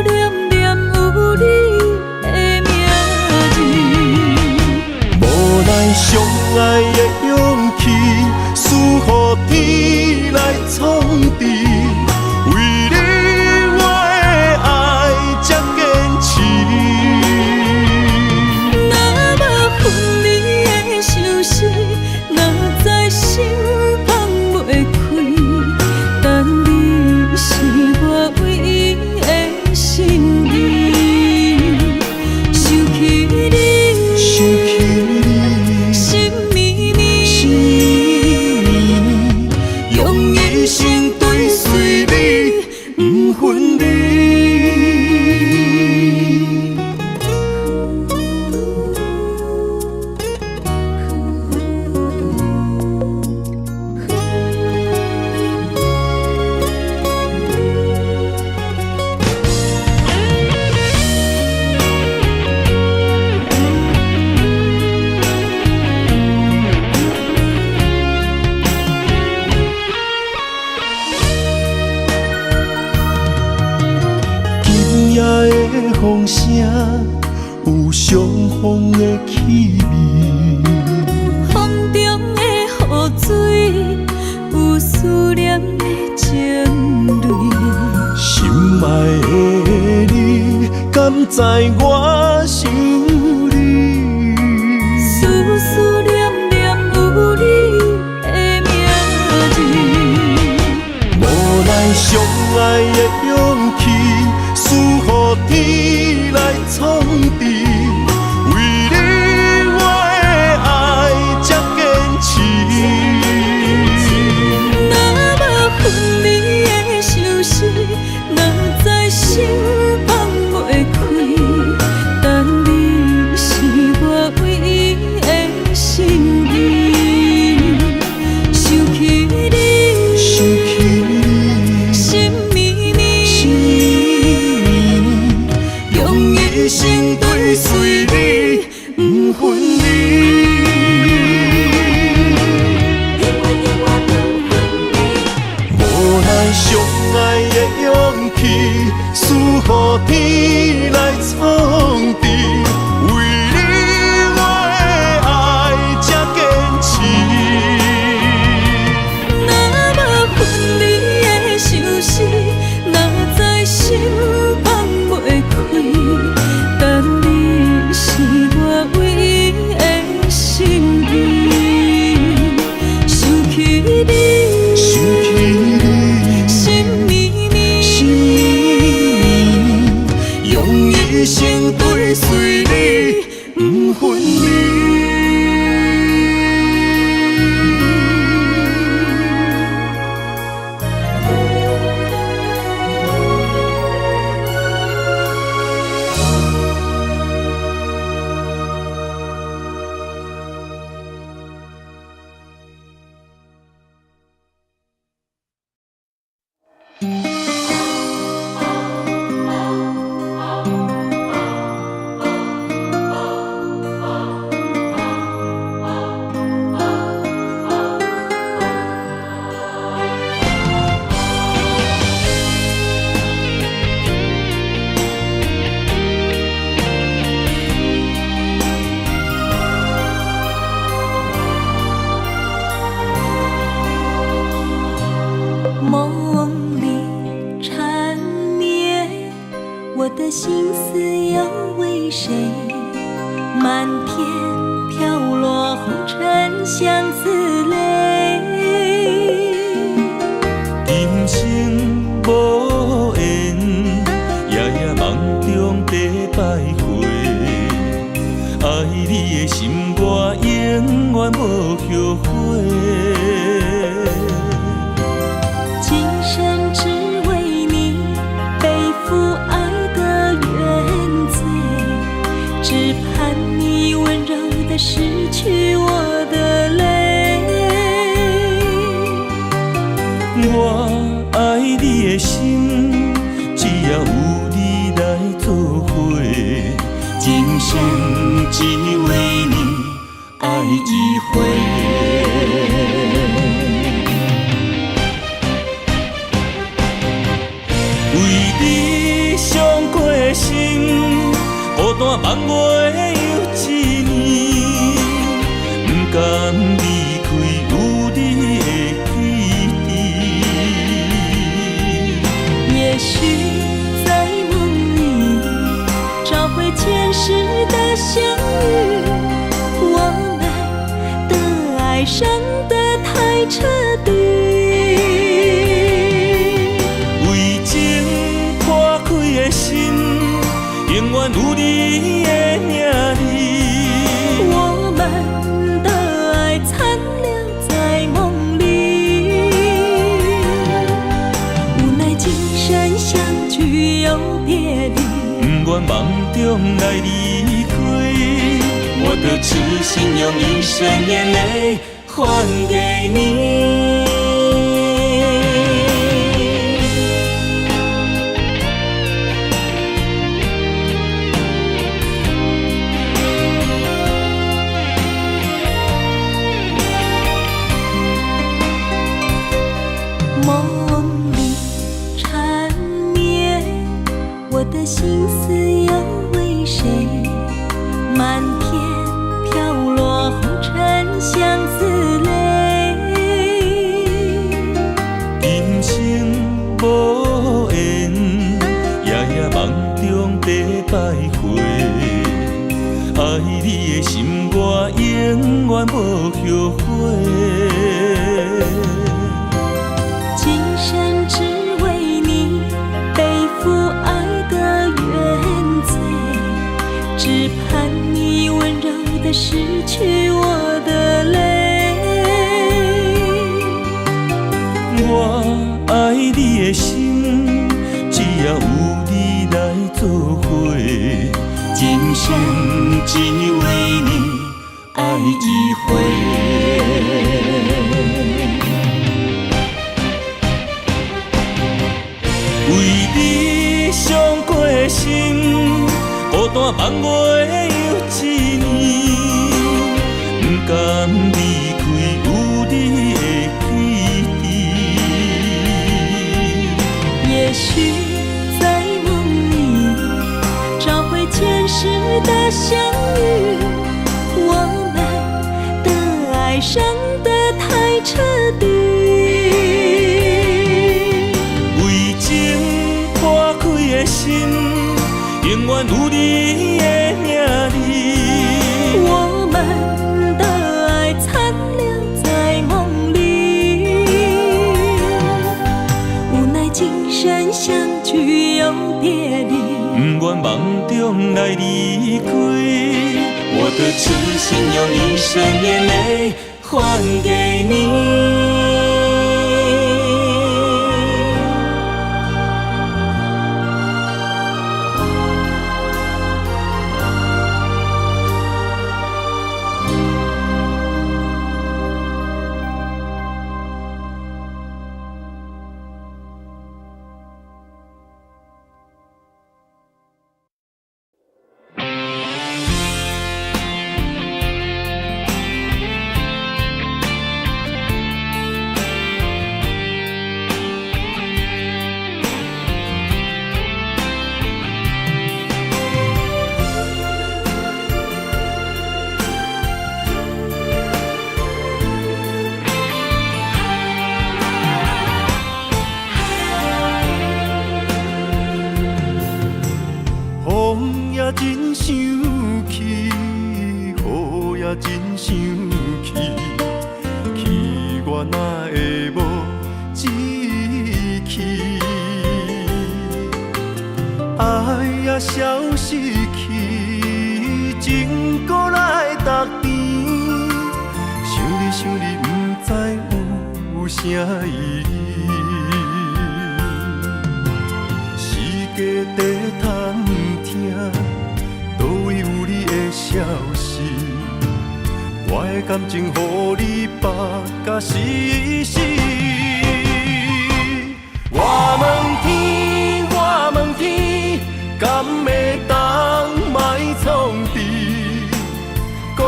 念念有你的名字，无奈相爱的勇气，输予天来创治。为你我的爱才坚持。若无分离的相思，哪知心放袂开。但你是我唯一的心意，想起你，心绵绵，用一生追随你，不分离。风声，有相逢的气味。风中的雨水，有思念的情泪。心爱的你，敢知我想你？思思念念有你的名字。无奈相爱的勇气，输予天来创治。为你我的爱才坚持。若无分离的相思，若在心放袂开。但你是我唯一的心意，想起你，想起你，心绵绵，心用一生追随你，不分离。无奈相爱的勇气，输予天来创治。为你我的爱才坚持。若无分离的相思，若在心放袂开。但你是我唯一的心意，想起你，想起你，心绵绵，心用一生追随你，不分离。梦里缠绵，我的心思又为谁？漫天飘落红尘相思泪。人生无缘，夜夜梦中在徘徊。爱你的心，我永远无后悔。今生只为你背负爱的原罪，只盼你温柔地拭去我的泪。我爱你的心，只要有你来作伙，今生只为你爱一回。为你伤过心，孤单梦袂又一年，不甘离开有你的基地。也许在梦里找回前世的相遇，我们的爱伤得太彻底。为情破开的心，永远有你的名字。我们的爱残留在梦里，无奈今生相聚又别离。不愿梦中来离开，我的痴心用一生眼泪还给你。梦里缠绵，我我的心思又为谁？漫天飘落红尘相思泪。人生无缘，夜夜梦中在徘徊。爱你的心，我永远无后悔。今生只为你背负爱的原罪，只盼你温柔地拭去我的泪。我爱你的心，只要有你来作伙，今生只为你爱一回。为你伤过心，孤单望月又一年，不甘离开有你的起点。也许在梦里找回前世的相遇，我们的爱伤得太彻底。为情破开的心，永远有你的名字。我们的爱残留在梦里，无奈今生相聚又别离。不愿梦中来离开，我的痴心用一生眼泪还给你。风也真生气，雨也真生气，气我哪会无志气？爱也消失去，情搁来逐甜。想你，不知有啥意义。世界在探听，倒位有你的消息？我的感情，予你绑甲死死。我问天，我问天，敢会当莫创治？搁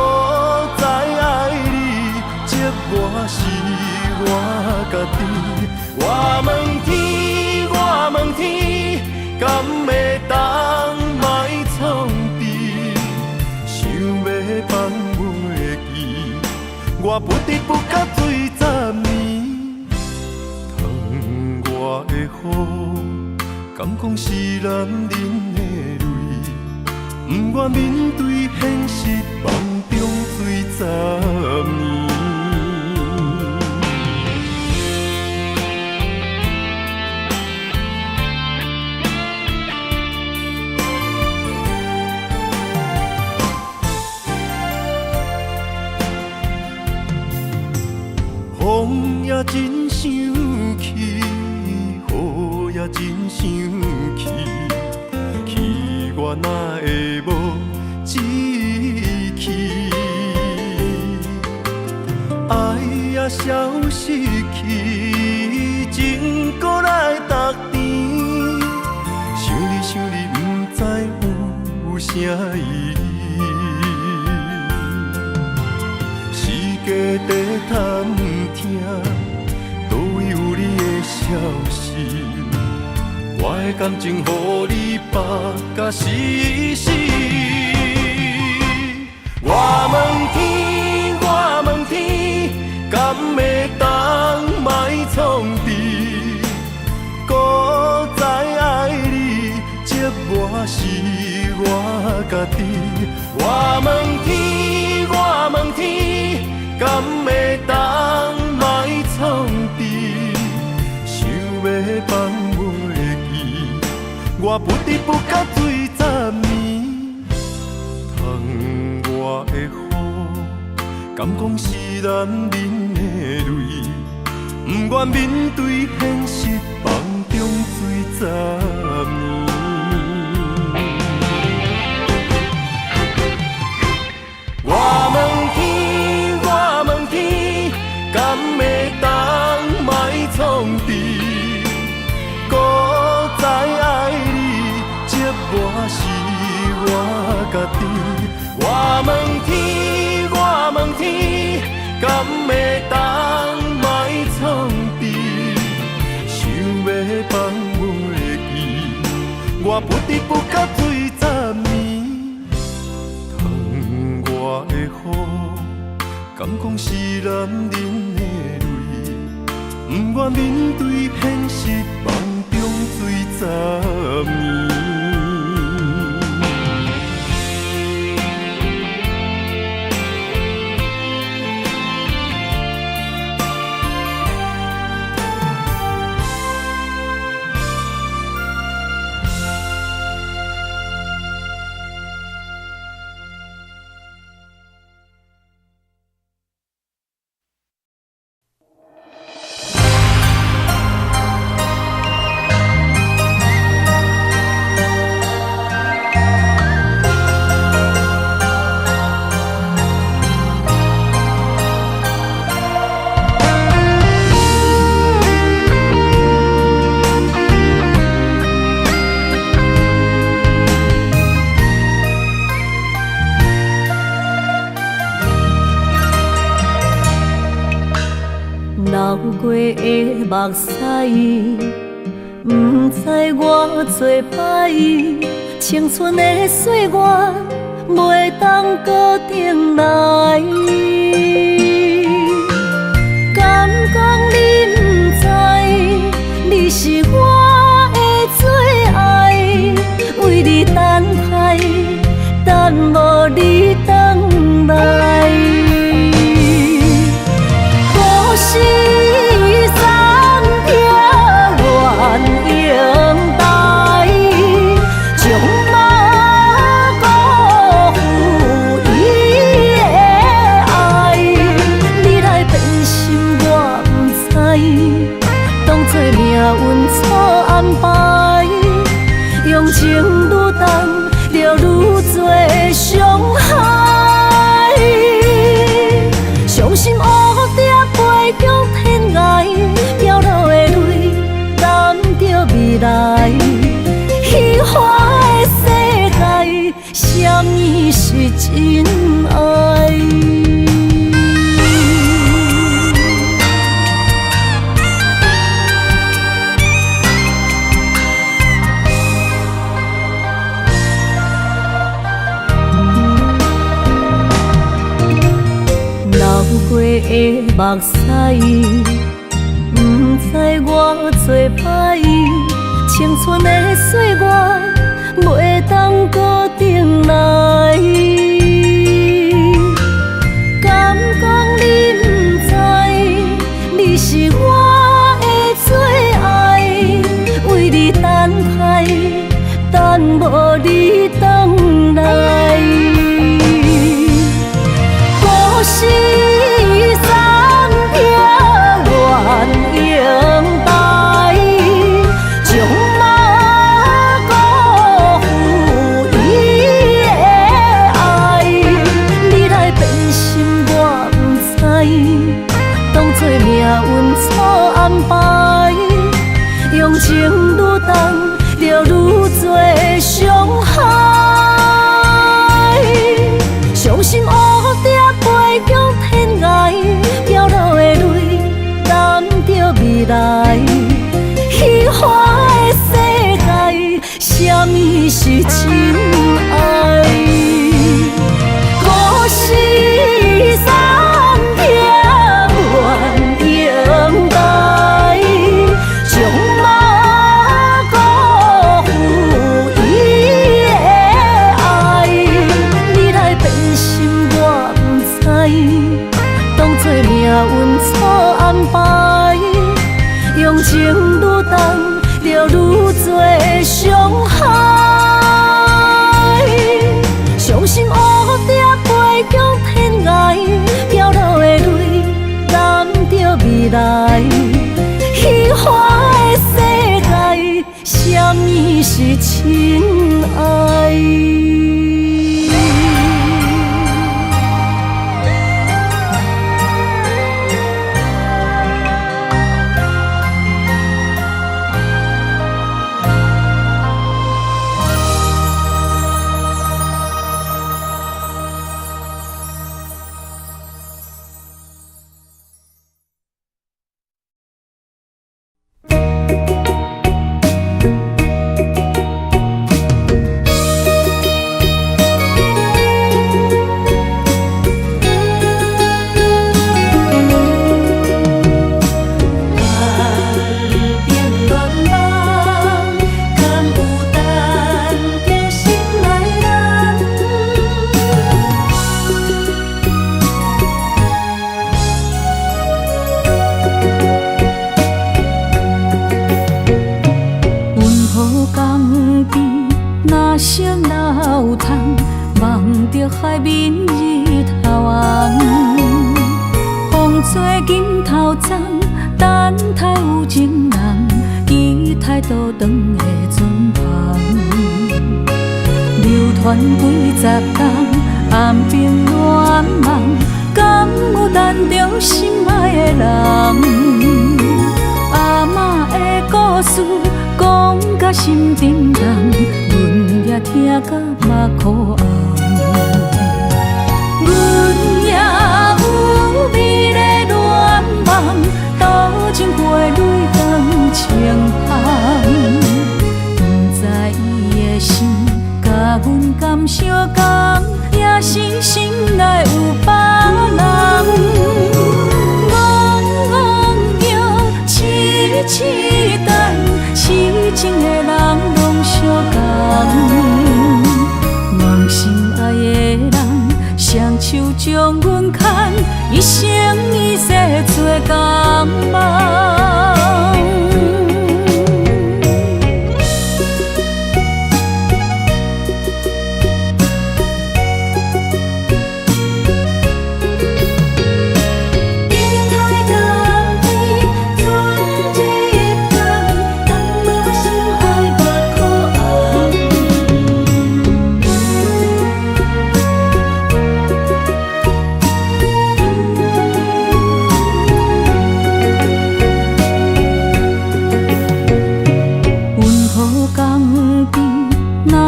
再爱你，责我是我家己。我问天，我问天，敢会当莫创治？想要放袂记，我不得不甲水10年。窗外的雨，敢讲是男人的泪？不愿面对现实，梦中水10年。风也真生气，雨也真生气，气我哪会无志气？爱也消失去，情搁来逐甜。想你，不知有啥意义？世界在探听，倒位有你的消息？我我的感情，予你绑甲死死。我问天，我问天，敢会当莫创治？搁再爱你，这我是我家己。我问天，我问天，敢会当莫创治？想要放袂记，我不得不甲水10年。窗外的雨，敢讲是男人的泪？不愿面对现实，放中水10年。我问天，我问天，敢会当莫创治？搁再爱你，这我是我家己。我问天，我问天，敢会当莫创治？想要放袂记，我不得不甲水10年。窗外的雨，敢讲是男人的泪？不愿面对现实，放中水10年。流过的目屎，不知我做歹，青春的岁月袂当搁重来。敢讲你不知，你是我的最爱，为你等待，等无你回来。是三条愿永带，将马辜负伊的爱。你来变心我不知，当作命运错安排，用情愈重，就愈多伤害。伤心黑点。背向天涯，飘落的泪，等着未来。虚华的世界，什么是真爱？流过的目屎，不知我做歹，青春的岁月袂当搁重来。敢讲你不知，你是我的最爱，为你等待，等无你回来。是三条愿永带，将马辜负伊的爱。你来变心我不知，当作命运错安排，用情愈重，就愈多伤害。真爱。故事三点愿应该，将马辜负伊的爱。你来变心我不知，当作命运错安排，用情愈重，就愈多伤害。伤心乌蝶飞向天涯，飘落的泪染着未来。虚幻的世界，什么是真爱？海面日头红，风吹金头鬃，等待有情人，期待倒转的船旁。流传几十冬，暗冰乱梦，敢有等着心爱的人？阿嬷的故事讲甲心沉重，阮也听甲目眶红。阮也有美丽恋梦，多情过泪光情香。不知伊的心甲阮敢相共，也是心内有别人。戆戆叫，痴痴等，痴情的人拢相共。梦心爱的人，双手将阮牵，一生一世做共梦。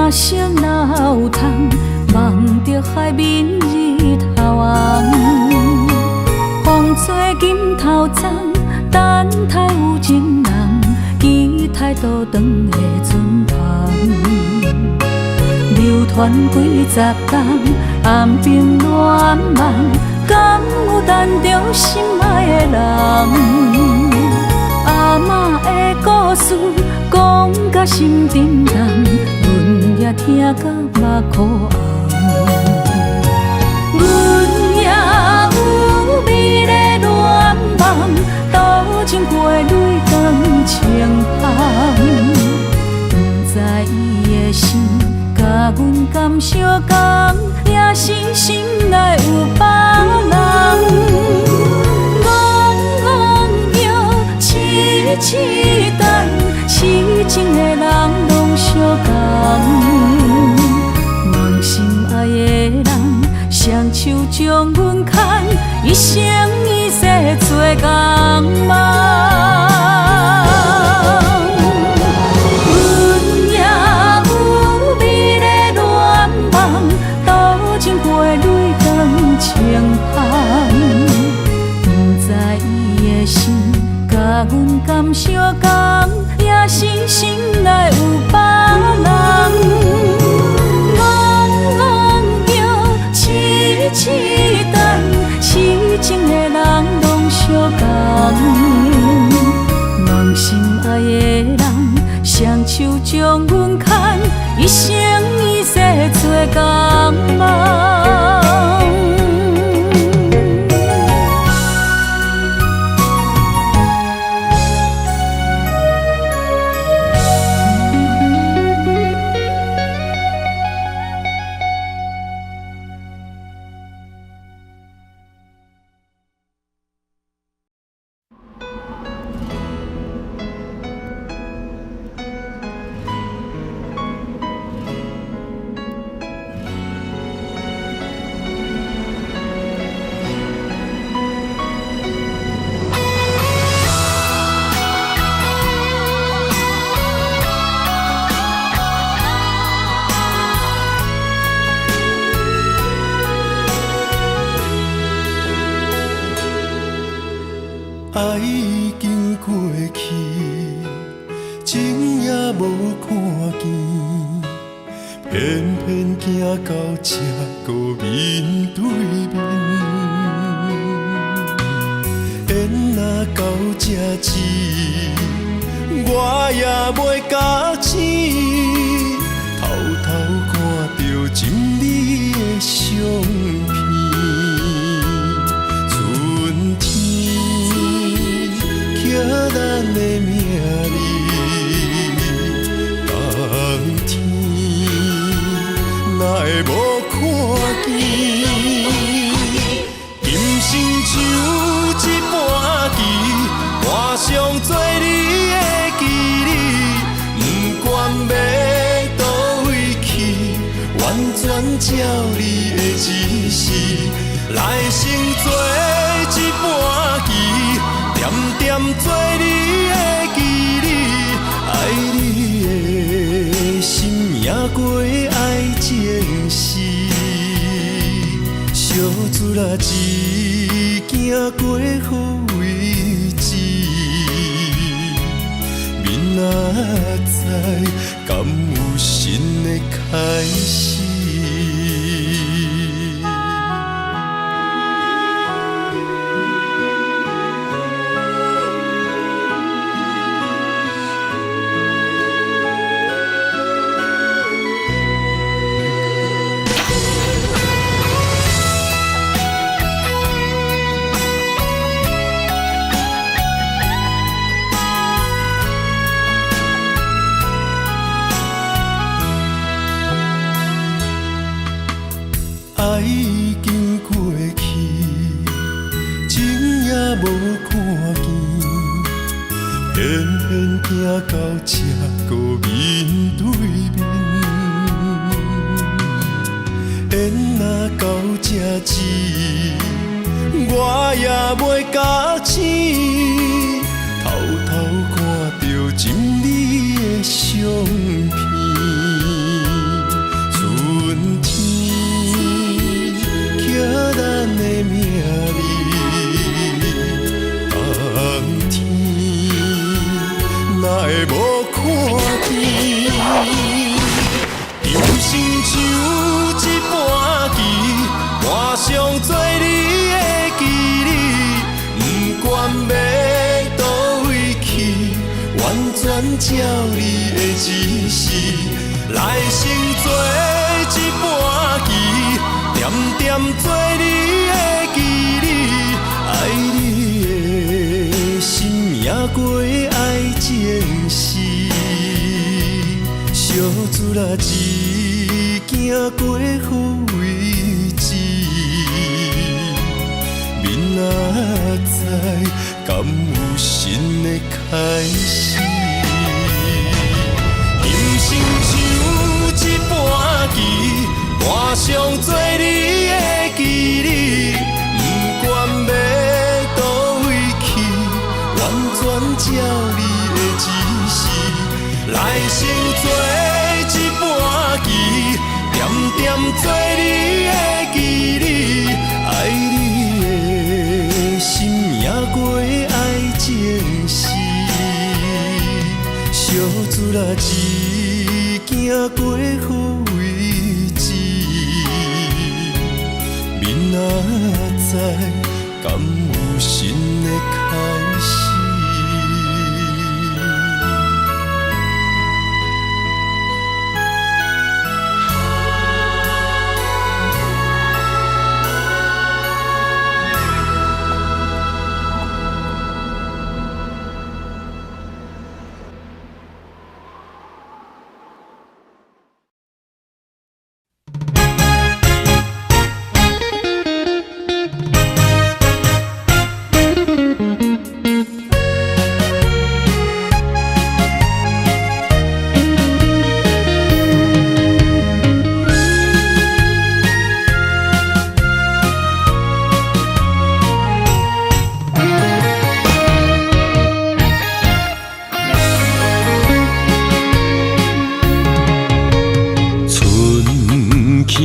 声若有通，望着海面日头红，风吹金头鬃，等待有情人，期待倒转的船旁。流传几十冬，暗冰乱梦，敢有等着心爱的人？阿嬷的故事讲甲心沉重，阮也听甲目眶红。阮也有美丽恋梦，多情过泪光情香。不知伊的心甲阮敢相共，也是心内有别人。痴等，痴情的人拢相共。梦心爱的人，双手将阮牵，一生一世做共梦。阮也有美丽恋梦，多情过泪光情香。不知伊的心甲阮敢相共，也是心内有别人。将阮牵，一生一世做同梦。爱已经过去，情也无看见，偏偏行到这个面对面。缘若到这时，我也袂假醒，偷偷看到心里的相片。咱的名字，冬天哪会无看见？今生像一盘棋，画上做你的记忆，不管要倒位去，完全照你的指示，来生做一盘棋。点点做你的记忆，爱你的心也过爱情诗，小船仔一行过好位置，明仔载敢有新的开始？爱已经过去，情也无看见，偏偏行到这个面对面。缘若到这时，我也袂假醒，偷偷看到心里的相片。春天。咱的名字，冬天哪会无看见？今生像一盘棋，画上做你的记忆，不管要倒位去，完全照你的指示，来生做一盘棋。点点做你的记忆，爱你的心也过爱情诗，小船仔一行过好位置，明仔载敢有新的开始？人生像一盘棋。画上做你的记忆，不管要倒位去，完全照你的指示，来生做一盘棋，点点做你的记忆，爱你的心也过爱情诗，小船仔一行过好。明仔载敢有新的开始？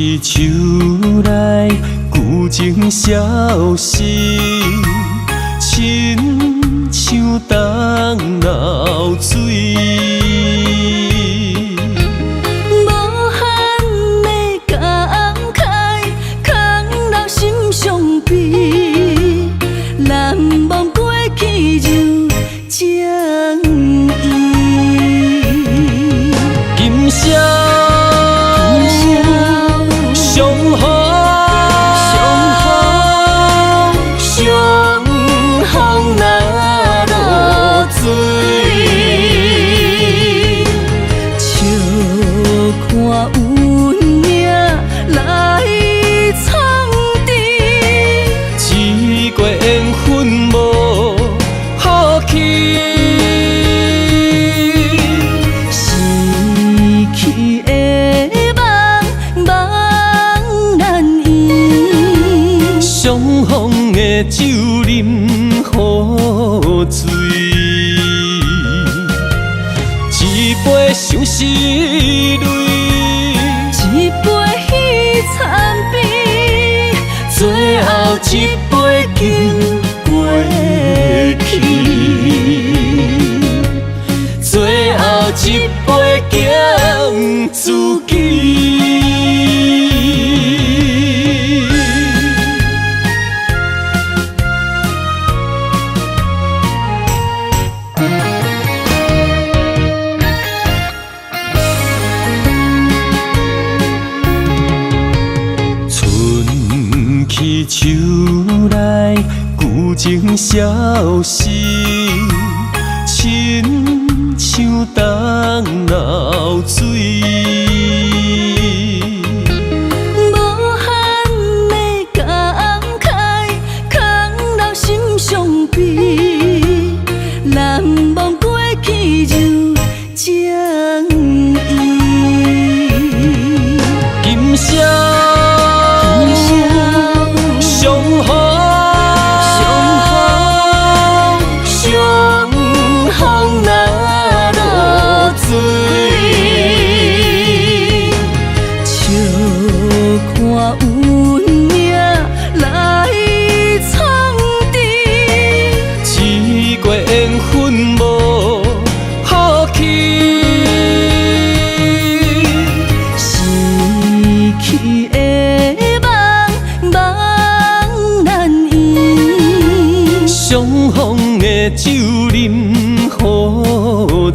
起手来，旧情消失，亲像冬流水。无限的感慨，空留心伤悲，难忘过去就将伊。今宵相逢，相逢那落水，笑看运命来创治，一月缘分无好去。逝去的梦，梦难圆。相逢的酒啉雨醉，一杯相思泪，一杯彼惨悲，最后一杯敬过去，最后一杯敬自己。春去秋来，旧情消失，亲像冬流水。无限的感慨，空留心伤悲，难忘过去就将伊。今宵相逢，相逢那落水，笑看运命来创治，一月缘分无好去。逝去的梦，梦难圆。相逢的酒啉雨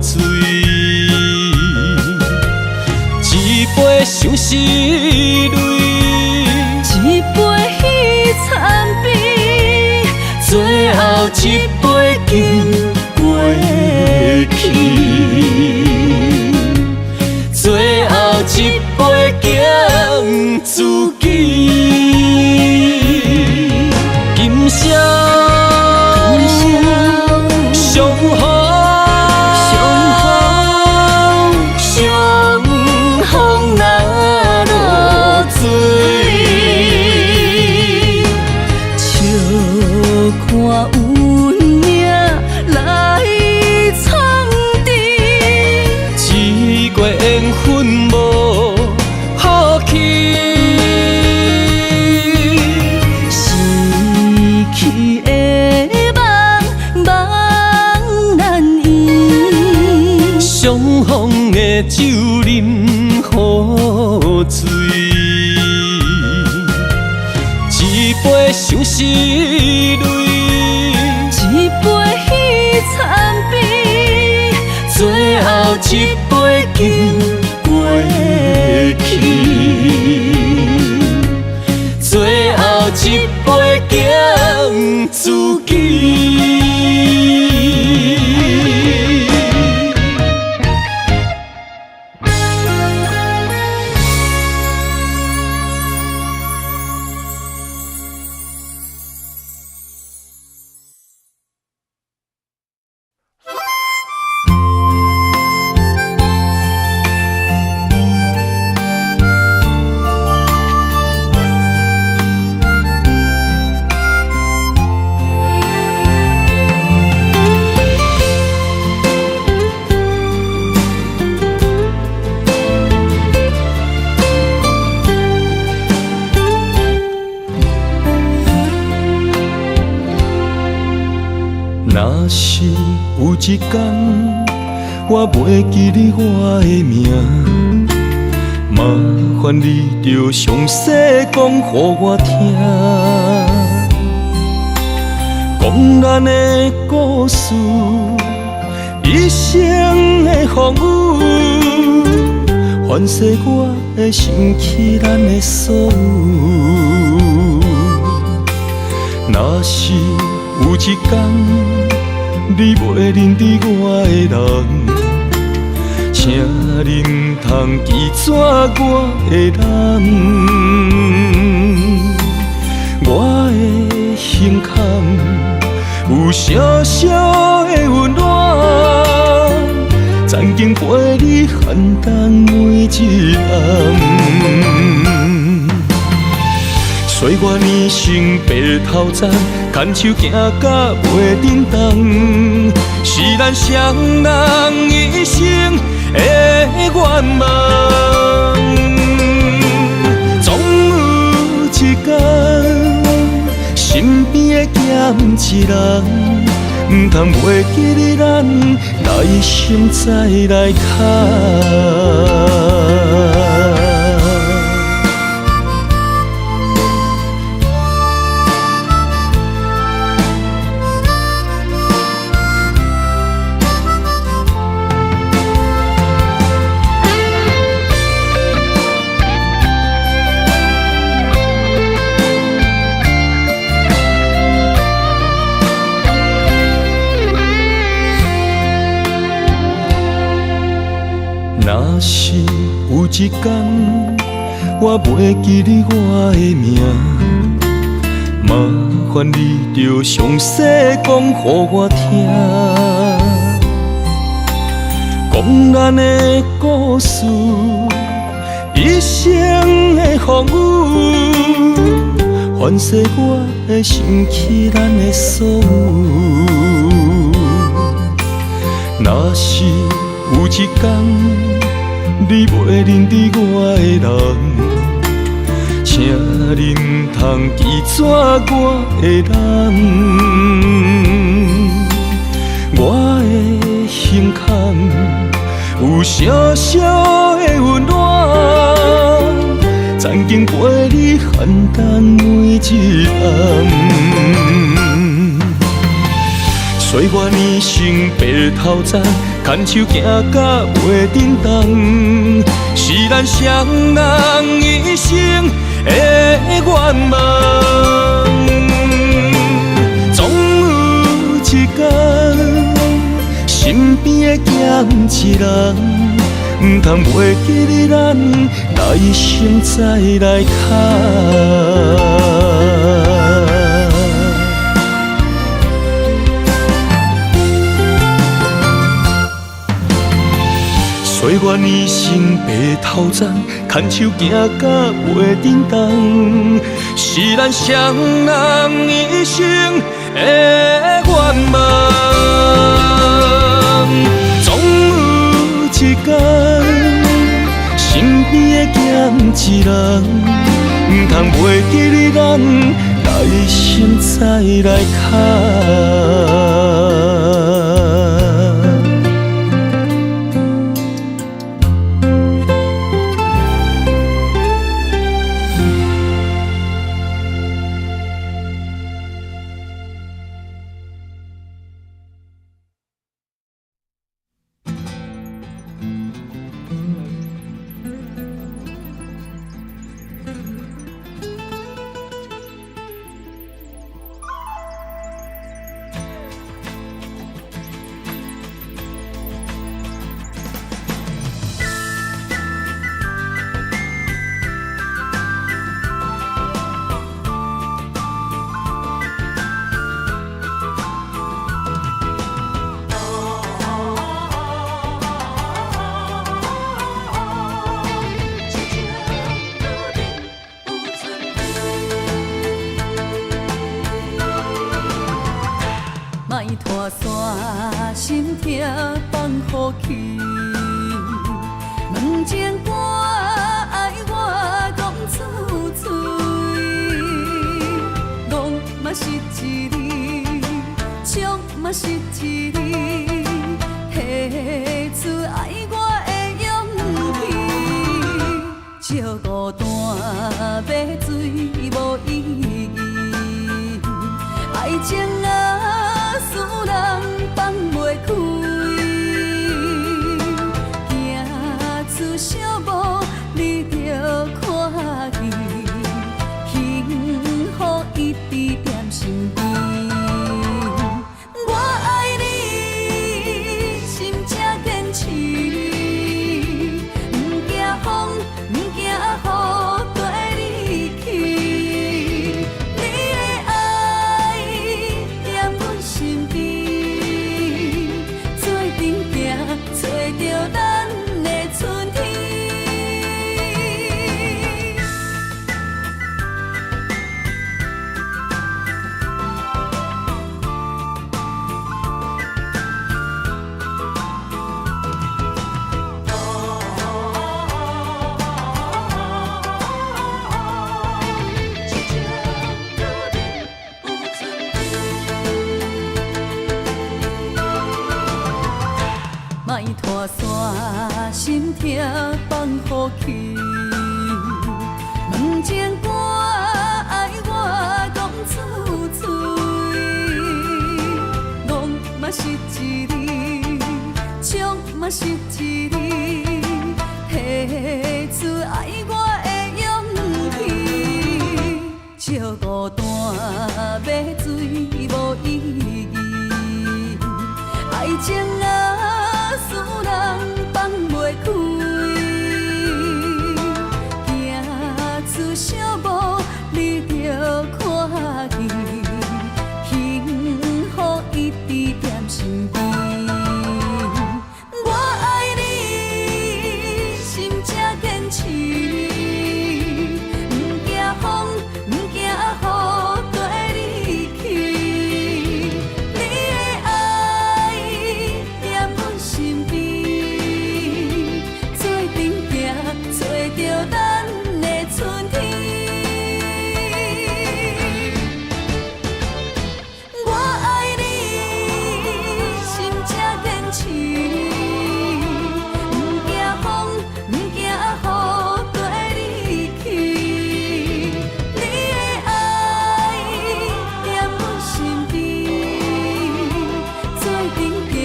醉，一杯相思泪，一杯彼惨悲，最后一杯敬过去，最后一杯敬自己。今宵相逢，相逢那落水，笑看运命来创治，一月缘分无好去。逝去的梦，梦难圆。相逢的酒啉雨醉，一杯相思泪，一杯彼惨悲，最后一杯敬过去，最后一杯敬自己。若是有一天我袂记你我的名，麻烦你着详细讲予我听，讲咱的故事，一生的风雨，反噬我会想起咱的所有。若是有一天你袂认得我的人，请恁通记住我的难，我的心坎有小小的温暖，曾经陪你寒冬每一暗。岁月年成白头鬃，牵手行到袂振动，是咱双人一生的愿望。总有一天，身边的咸一人，唔通袂记你咱来生再来看。若是有一天我袂记你我的名，麻烦你着详细讲予我听，讲咱的故事，一生的风雨，反噬我会想起咱的所有。若是有一天你袂认得我的人，请恁通记住我的难，我的心坎有小小的温暖，曾经陪你寒冬每一暗。岁月年成白头鬃，牵手行到袂振动，是咱双人一生的愿望。总有一天，身边的咸一人，唔通袂记你咱来生再来看。岁月年成白头鬃，牵手行到袂振动，是咱双人一生的愿望。总有一天，身边的咸一人，唔通袂记你咱来生再来看。拖山心痛放予去，问情歌爱我讲出嘴，梦嘛是一字，唱嘛是一笑孤单要水无意义，爱情啊，使人放袂开，行出小步你着看见，幸福一直踮身边。我爱你，心正坚持，不惊风，不惊雨，跟你去。你的爱踮阮身边，做阵行，找着咱的春天。莫拖山，心痛放乎去。问情歌爱我讲出嘴，戆嘛是一字，唱嘛是一字，提出爱我的勇气。笑孤单要水无意义，爱情啊，使人放袂开，行出小步你着看见，幸福一直踮身边。我爱你，心正坚持，不惊风，不惊雨，跟你去。你的爱踮阮身边，做阵行，找着咱的春天。我爱你，心正坚持，不惊风，不惊雨，跟你去。你的爱踮阮身边，做阵行，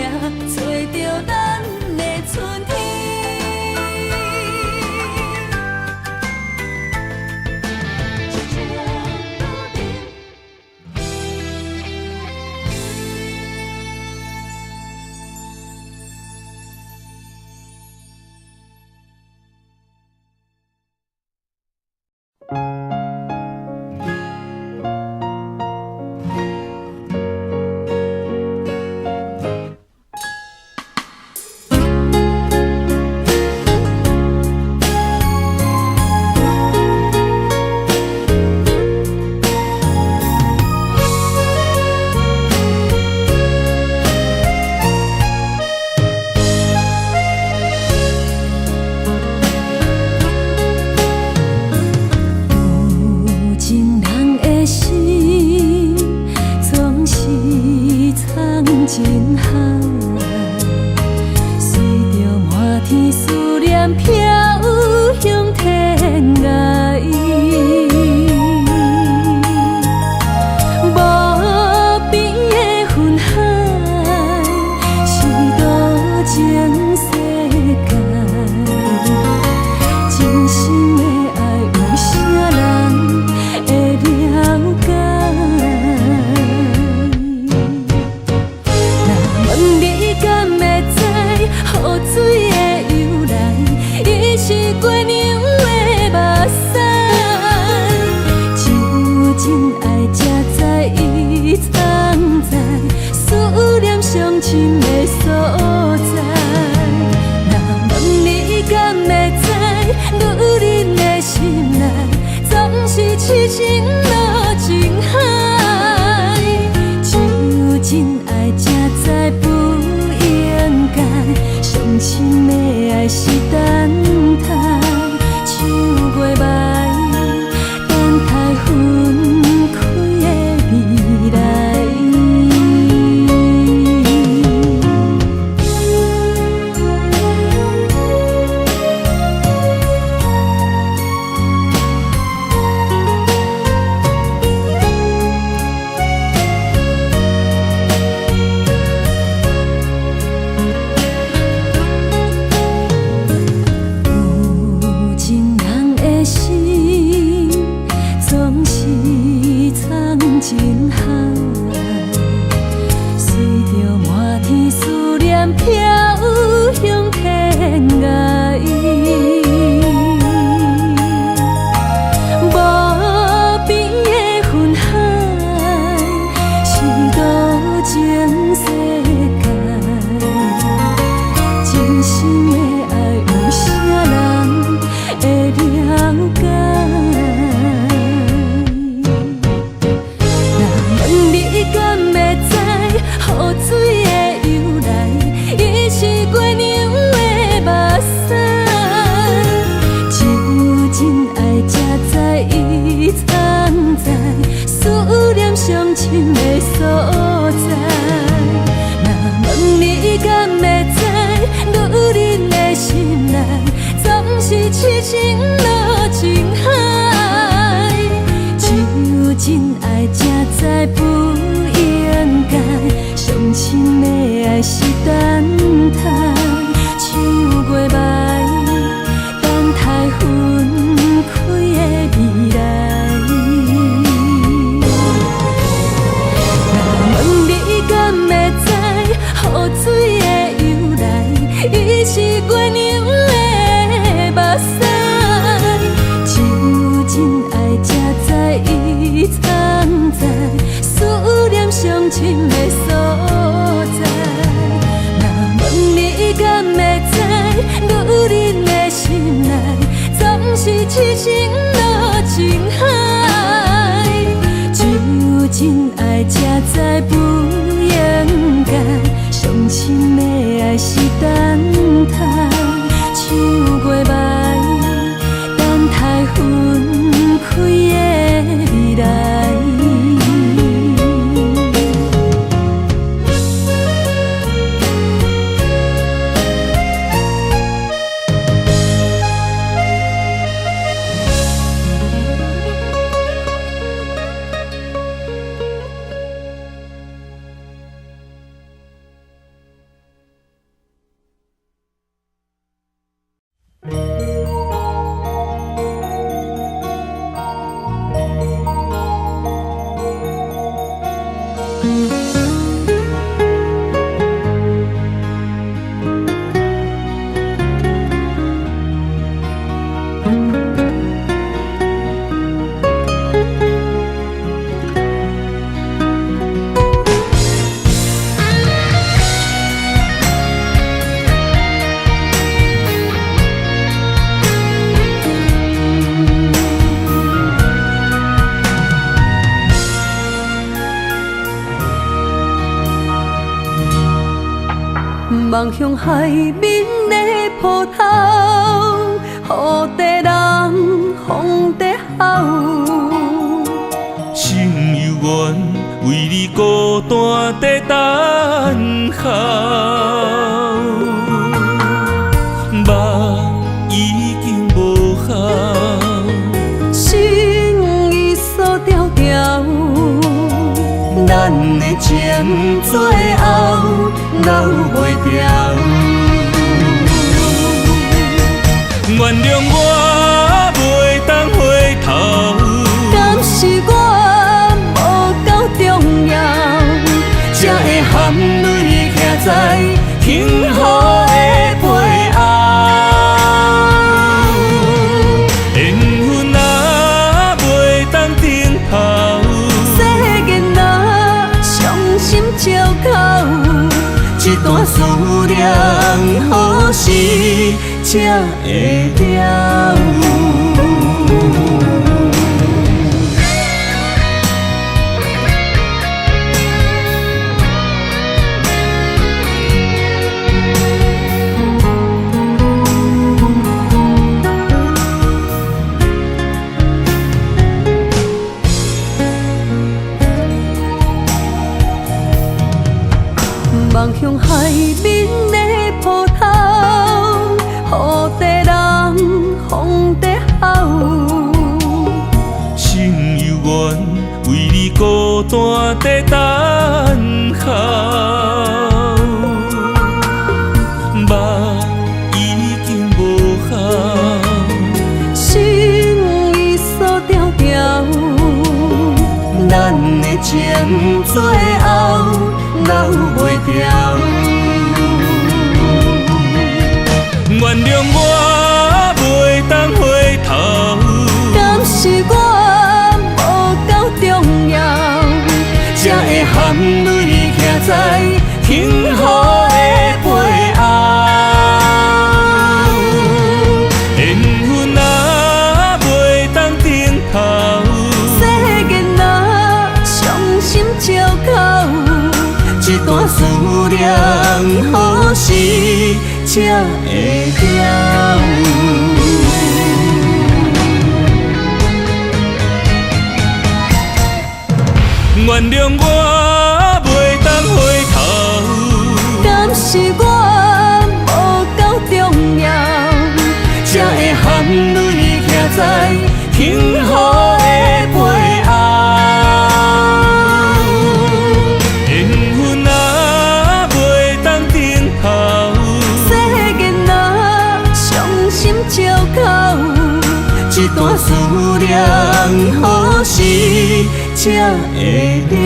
找着咱的春天。有情人的心，总是藏真海，随着满天思念飘向天涯。无边的云海，是多情世界。真心的爱，有啥人会了解？若问你敢会知，雨水的由来，伊是过娘的目屎。只有真爱才知伊藏在思念上深的所在。若问你敢会知，女人的心内总是痴情落情海。只有真爱才知不应该，伤心的爱是等待树月白，等待分开的未来。是痴情落情海，只有真爱才知不应该，伤心的爱是等待，像月霾，等待分开的未来。若问你敢会知，雨水的由来，伊是月娘的目屎，只有真爱才知伊藏在思念上深的所在。若问你敢会知，女人的心内总是痴情落情海，只有真爱才知不应该，伤心的爱是等待，像月霾，等待分开的未来。望向海面的波涛，雨地人，风地吼。心犹原为你孤单在等候，目已经无效，心已锁条条，咱的情最后留袂掉。原谅我袂当回头，敢是我无够重要，才会含泪徛在幸福的背后。缘分啊袂当等候，世间啊伤心借口，一段思念何时才会了？望向海面的波涛，雨地人，风地吼。心犹原为你孤单在等候，目已经无效，心已锁条条，咱的情最后留袂掉。原谅我袂当回头，敢是我无够重要，才会含泪徛在幸福的背后。缘分啊袂当等候，世间啊伤心借口，一段思念何时才会了？原谅我袂当回头，敢是我无够重要，才会含泪徛在幸福的背后。缘分啊，袂当等候。世间啊，伤心借口，一段思念，何时才会了？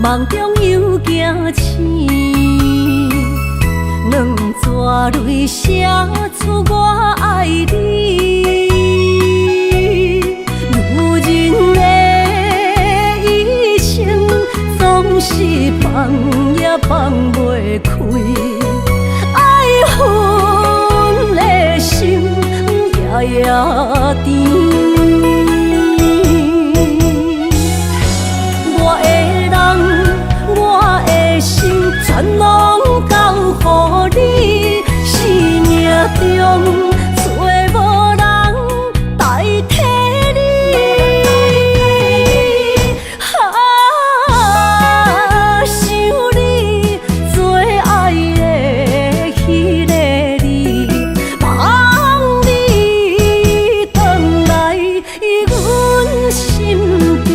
梦中又惊醒，两纸泪写出我爱你。女人的一生总是放也放袂开，爱恨的心夜夜甜。全拢交予你，生命中找无人代替你。想你做爱的迄个你，望你回来阮身边。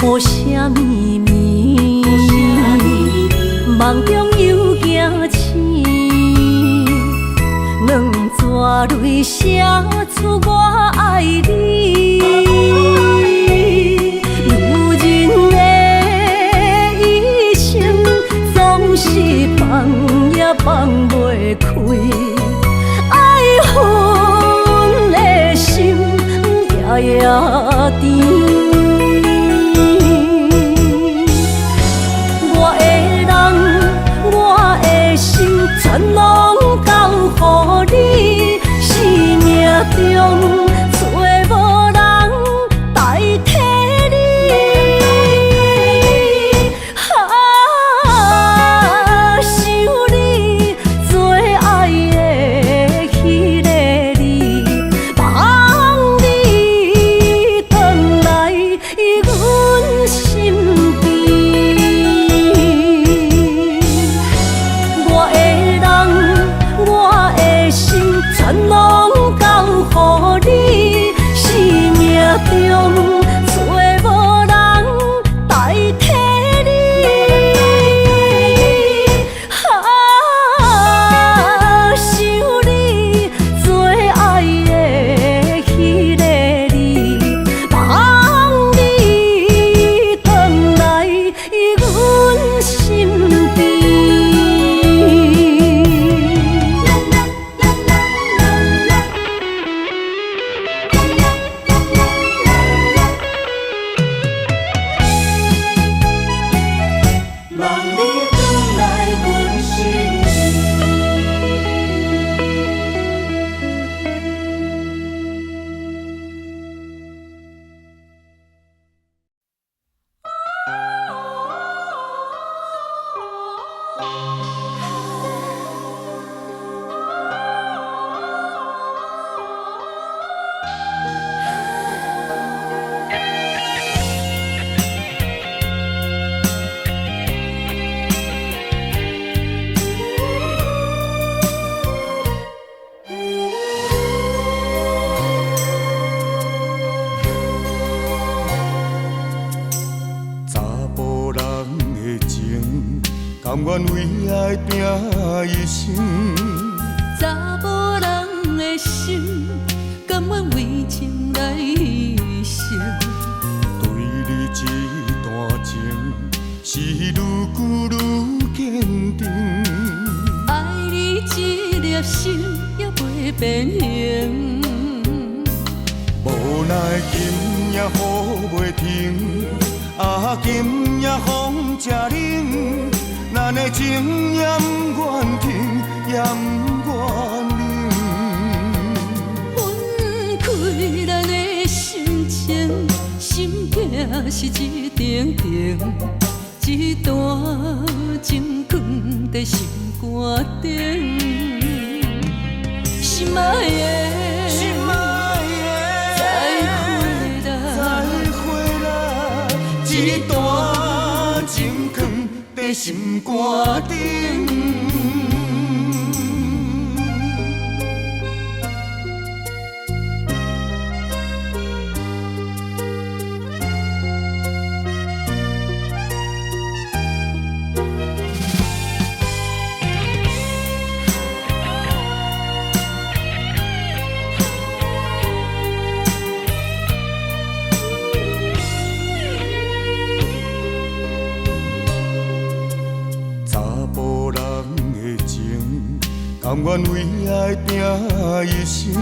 雨声绵绵，梦中又惊醒，两纸泪写出我爱你。女人的一生总是放也放袂开，爱恨的心夜夜甜。全拢交予你，生命中找无人代替你。想你做爱的迄个你，望你回来阮身边。全拢交予你，生命中找无人代替你。想你做爱的迄个你，望你回来阮身边。甘愿为爱拼一生。查某人的心，甘愿为情来牺牲。对你这段情，是愈久愈坚定。爱你这粒心也袂变形。无奈今夜雨袂停，啊，今夜风正冷，咱的情也不愿停，也不愿冷。分开咱的心情，心境是一定定，一段情放在心肝顶。心爱的，心爱的，再回来，一段情放在心肝顶。甘愿为爱拼一生，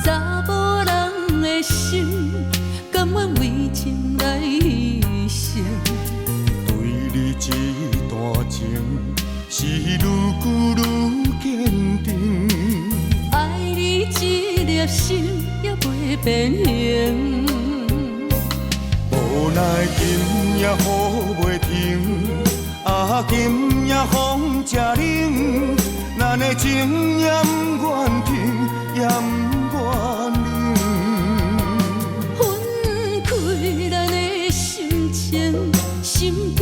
查某人的心，甘愿为情来牺牲。对你这段情，是愈久愈坚定。爱你这粒心也袂变形。无奈今夜雨袂停，啊，今夜风正冷。咱的情也不愿停，也不愿冷。分开咱的心情，心境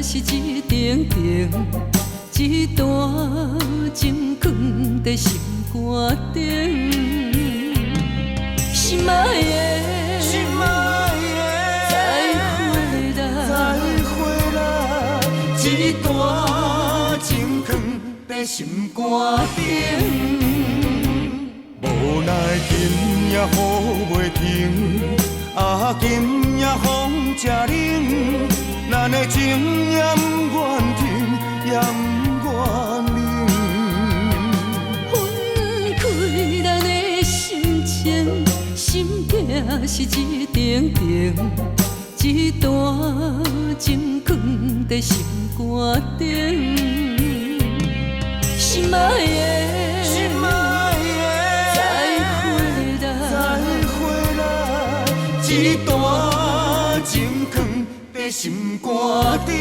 是一定定，一段情放在心肝顶。心爱的，心爱的，再回来，一段情放在心肝顶。无奈今夜雨袂停，啊，今夜风正冷，咱的情也不愿停，也不愿冷。分开咱的心情，心境是一定定，一段情放在心肝顶。心爱的，再回来，一段情放在心肝顶。